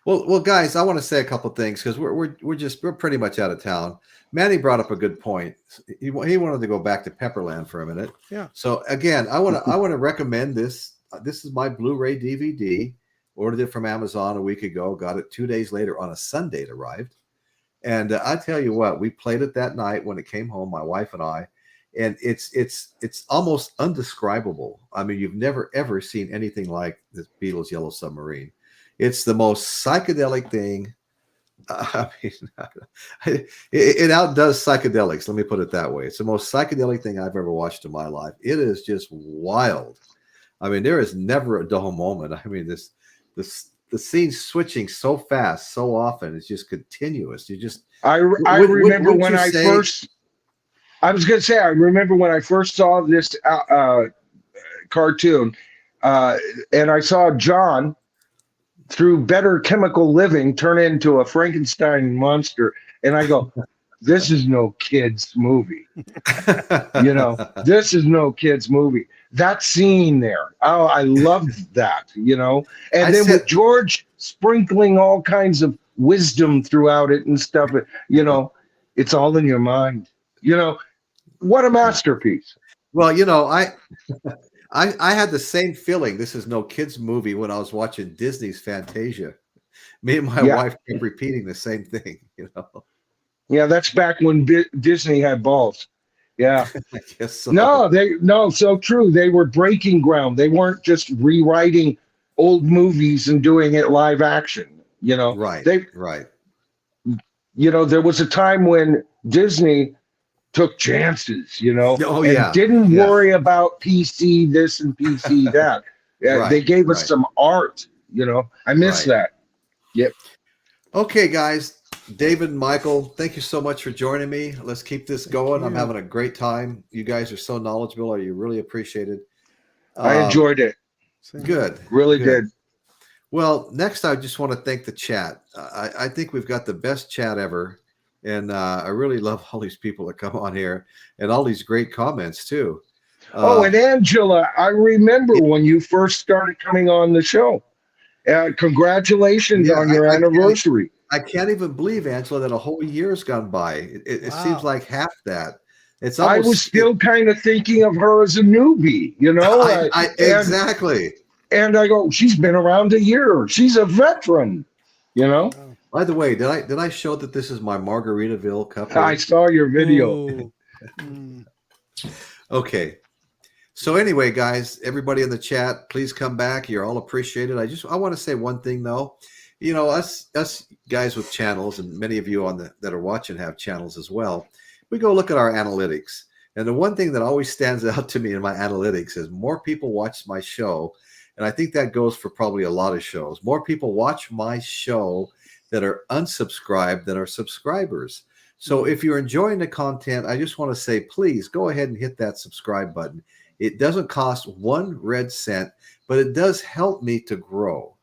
Well, guys, I want to say a couple things because we're pretty much out of town. Manny brought up a good point. He wanted to go back to Pepperland for a minute. Yeah. So again, I want to recommend this. This is my Blu-ray DVD. Ordered it from Amazon a week ago. Got it 2 days later on a Sunday. It arrived, and I tell you what, we played it that night when it came home. My wife and I. And it's almost undescribable. I mean, you've never, ever seen anything like this Beatles Yellow Submarine. It's the most psychedelic thing. I mean, it outdoes psychedelics. Let me put it that way. It's the most psychedelic thing I've ever watched in my life. It is just wild. I mean, there is never a dull moment. I mean, the scene switching so fast, so often. It's just continuous. I remember when I first. I was going to say, I remember when I first saw this cartoon, and I saw John, through better chemical living, turn into a Frankenstein monster. And I go, this is no kid's movie. This is no kid's movie. That scene there, oh, I loved that, And then with George sprinkling all kinds of wisdom throughout it and stuff, it's all in your mind. What a masterpiece. Well, I had the same feeling. This is no kids movie when I was watching Disney's Fantasia. Me and my wife kept repeating the same thing, Yeah, that's back when Disney had balls. Yeah. I guess so. No, so true. They were breaking ground. They weren't just rewriting old movies and doing it live action, Right. Right. There was a time when Disney took chances, and didn't worry about PC this and PC that. They gave us some art, I miss that. Yep. Okay, guys. David and Michael, thank you so much for joining me. Let's keep this going. I'm having a great time. You guys are so knowledgeable. You really appreciate it. I enjoyed it. Good. Really did. Well, next, I just want to thank the chat. I think we've got the best chat ever. And I really love all these people that come on here and all these great comments too. And Angela, I remember when you first started coming on the show. Congratulations on your anniversary. I can't even believe, Angela, that a whole year's gone by. It seems like half that. I was still kind of thinking of her as a newbie, exactly. And I go, she's been around a year. She's a veteran, By the way, did I show that this is my Margaritaville cup? I saw your video. Okay. So anyway, guys, everybody in the chat, please come back. You're all appreciated. I want to say one thing though. Us guys with channels, and many of you that are watching have channels as well. We go look at our analytics. And the one thing that always stands out to me in my analytics is more people watch my show. And I think that goes for probably a lot of shows. More people watch my show that are unsubscribed than are subscribers. So if you're enjoying the content, I just want to say, please go ahead and hit that subscribe button. It doesn't cost 1 red cent, but it does help me to grow.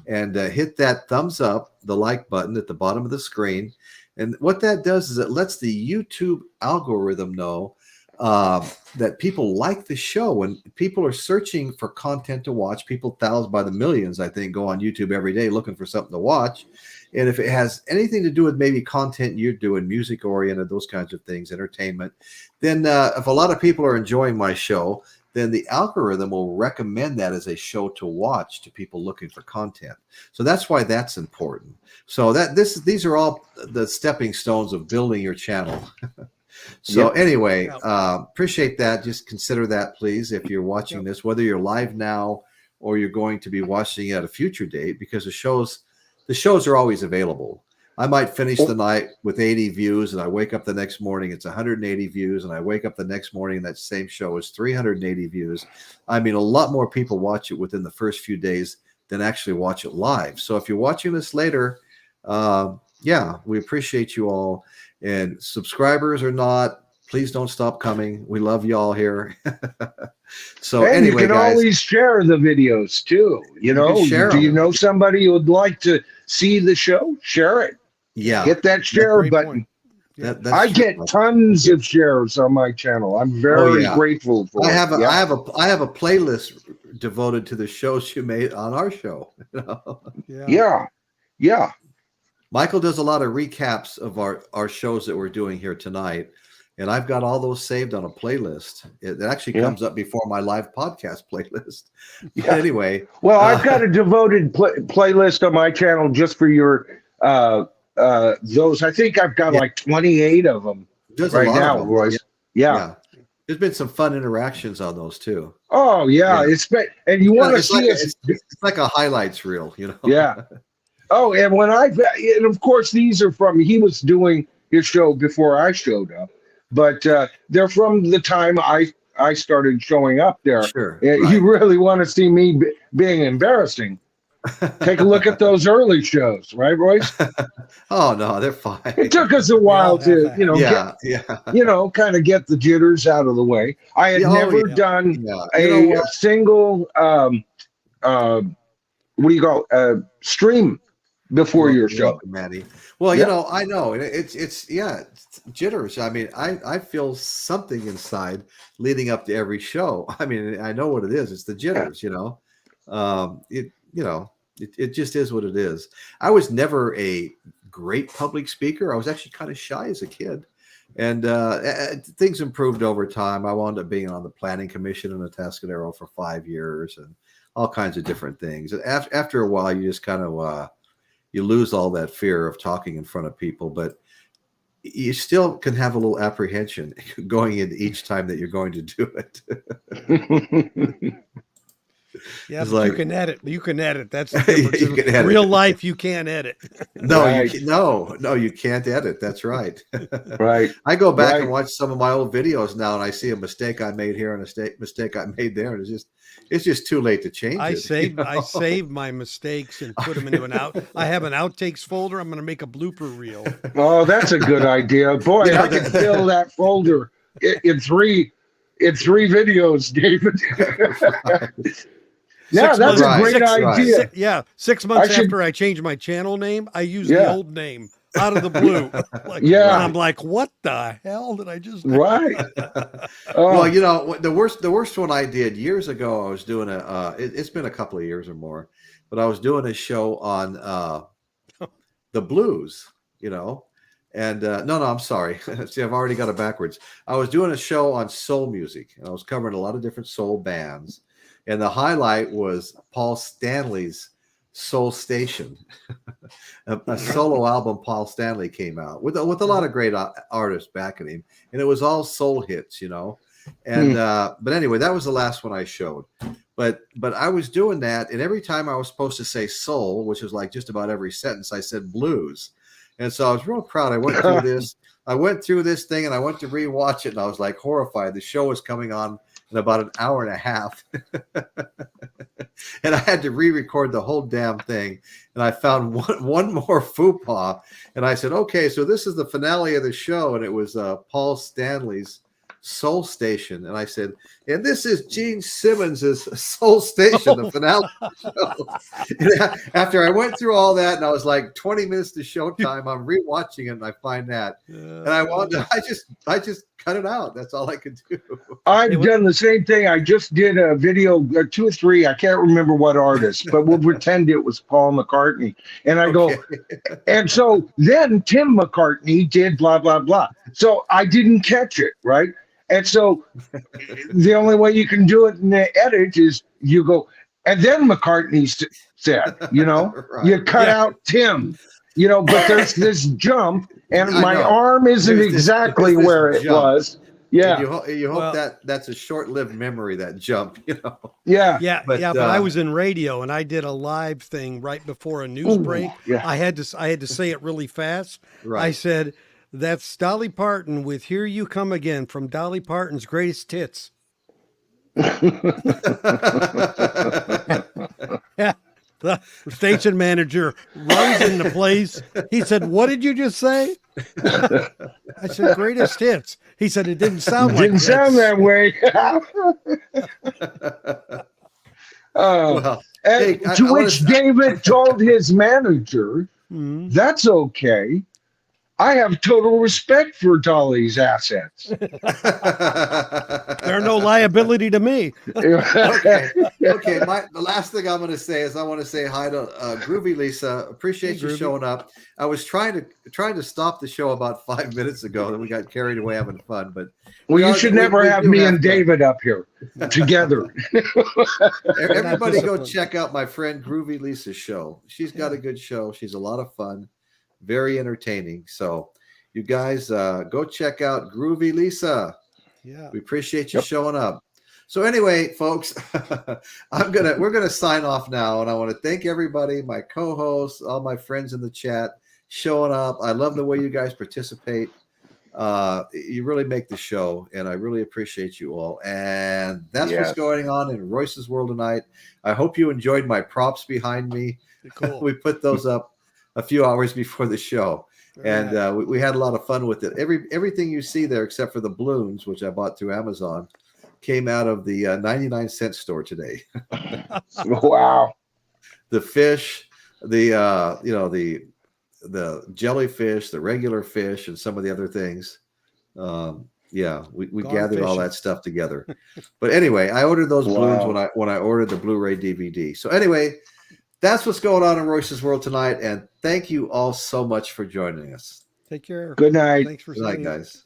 And hit that thumbs up, the like button at the bottom of the screen. And what that does is it lets the YouTube algorithm know that people like the show. When people are searching for content to watch, people thousands by the millions, I think, go on YouTube every day looking for something to watch. And if it has anything to do with maybe content you're doing, music oriented, those kinds of things, entertainment, then if a lot of people are enjoying my show, then the algorithm will recommend that as a show to watch to people looking for content. So that's why that's important. So these are all the stepping stones of building your channel. So anyway, appreciate that. Just consider that, please, if you're watching this, whether you're live now or you're going to be watching it at a future date, because the shows are always available. I might finish the night with 80 views, and I wake up the next morning, it's 180 views, and I wake up the next morning, and that same show is 380 views. I mean, a lot more people watch it within the first few days than actually watch it live. So if you're watching this later, we appreciate you all. And subscribers or not, please don't stop coming. We love you all here. So and anyway, you can guys, always share the videos too. Do you know somebody who would like to see the show? Share it. Yeah. Hit that share button. I get tons of shares on my channel. I'm very grateful for I have a playlist devoted to the shows you made on our show. Yeah. Michael does a lot of recaps of our shows that we're doing here tonight, and I've got all those saved on a playlist. It actually comes up before my live podcast playlist. But anyway, well, I've got a devoted playlist on my channel just for your those. I think I've got like 28 of them right now, Royce. Yeah. There's been some fun interactions on those too. Oh yeah. And you want to see us? It's like a highlights reel, Yeah. Oh, and and of course these are from, he was doing his show before I showed up, but they're from the time I started showing up there. Sure. You really want to see me being embarrassing? Take a look at those early shows, right, Royce? Oh no, they're fine. It took us a while to, kind of get the jitters out of the way. I had never done a single what do you call stream before your show, Maddie. Well, I know it's jitters. I mean, I feel something inside leading up to every show. I mean, I know what it is. It's the jitters. It just is what it is. I was never a great public speaker. I was actually kind of shy as a kid, and things improved over time. I wound up being on the planning commission in Atascadero for 5 years, and all kinds of different things. And after a while, you just kind of you lose all that fear of talking in front of people, but you still can have a little apprehension going into each time that you're going to do it. Yeah, like, you can edit. You can edit. That's the difference. In real life, you can't edit. No, you can't edit. That's right. Right. I go back and watch some of my old videos now, and I see a mistake I made here and a mistake I made there, and it's just too late to change it. I save my mistakes and put them into I have an outtakes folder. I'm going to make a blooper reel. Oh, that's a good idea, boy. I can fill that folder in three videos, David. Yeah, that's a great idea. 6 months after I changed my channel name, I used the old name out of the blue. And I'm like, what the hell did I just do? Right. Well, the worst one I did years ago, I was doing it's been a couple of years or more, but I was doing a show on the blues, and no, I'm sorry. See, I've already got it backwards. I was doing a show on soul music, and I was covering a lot of different soul bands. And the highlight was Paul Stanley's Soul Station, a solo album Paul Stanley came out with a lot of great artists backing him, and it was all soul hits, And but anyway, that was the last one I showed. But I was doing that, and every time I was supposed to say soul, which was like just about every sentence, I said blues. And so I was real proud. I went through this thing, and I went to rewatch it, and I was like horrified. The show was coming on in about an hour and a half. And I had to re-record the whole damn thing. And I found one more faux pas. And I said, okay, so this is the finale of the show. And it was Paul Stanley's Soul Station. And I said, and this is Gene Simmons's Soul Station, the finale of the show. And after I went through all that, and I was like 20 minutes to showtime, I'm rewatching it, and I find that. And I just cut it out. That's all I could do. I've done the same thing. I just did a video, 2 or 3. I can't remember what artist, but we'll pretend it was Paul McCartney. And I go, and so then Tim McCartney did blah, blah, blah. So I didn't catch it, right? And so the only way you can do it in the edit is you go, and then McCartney said, Right. You cut out Tim, but there's this jump, and my arm isn't exactly where it was. Yeah. You hope that that's a short-lived memory, that jump, Yeah. But I was in radio, and I did a live thing right before a news break. Yeah. I had to say it really fast. Right. I said, that's Dolly Parton with Here You Come Again from Dolly Parton's Greatest Hits. Yeah. The station manager runs into place. He said, "What did you just say?" I said, "Greatest Hits." He said, "It didn't sound like Didn't sound that way." To which David told his manager, "That's okay. I have total respect for Dolly's assets. They're no liability to me." Okay. The last thing I'm going to say is I want to say hi to Groovy Lisa. Appreciate you showing up. I was trying to stop the show about 5 minutes ago, and we got carried away having fun. But you should never have me and David up here together. Everybody, go check out my friend Groovy Lisa's show. She's got a good show. She's a lot of fun. Very entertaining. So you guys go check out Groovy Lisa. Yeah. We appreciate you showing up. So anyway, folks, we're gonna sign off now, and I want to thank everybody, my co-hosts, all my friends in the chat showing up. I love the way you guys participate. You really make the show, and I really appreciate you all. And that's what's going on in Royce's world tonight. I hope you enjoyed my props behind me. Cool. We put those up a few hours before the show, and we had a lot of fun with it. Everything you see there, except for the balloons, which I bought through Amazon, came out of the 99-cent store today. Wow. The fish, the jellyfish, the regular fish, and some of the other things. We gathered all that stuff together. But anyway, I ordered those balloons when I ordered the Blu-ray DVD. So anyway, that's what's going on in Royce's world tonight, and thank you all so much for joining us. Take care. Good night. Thanks for Good night, guys.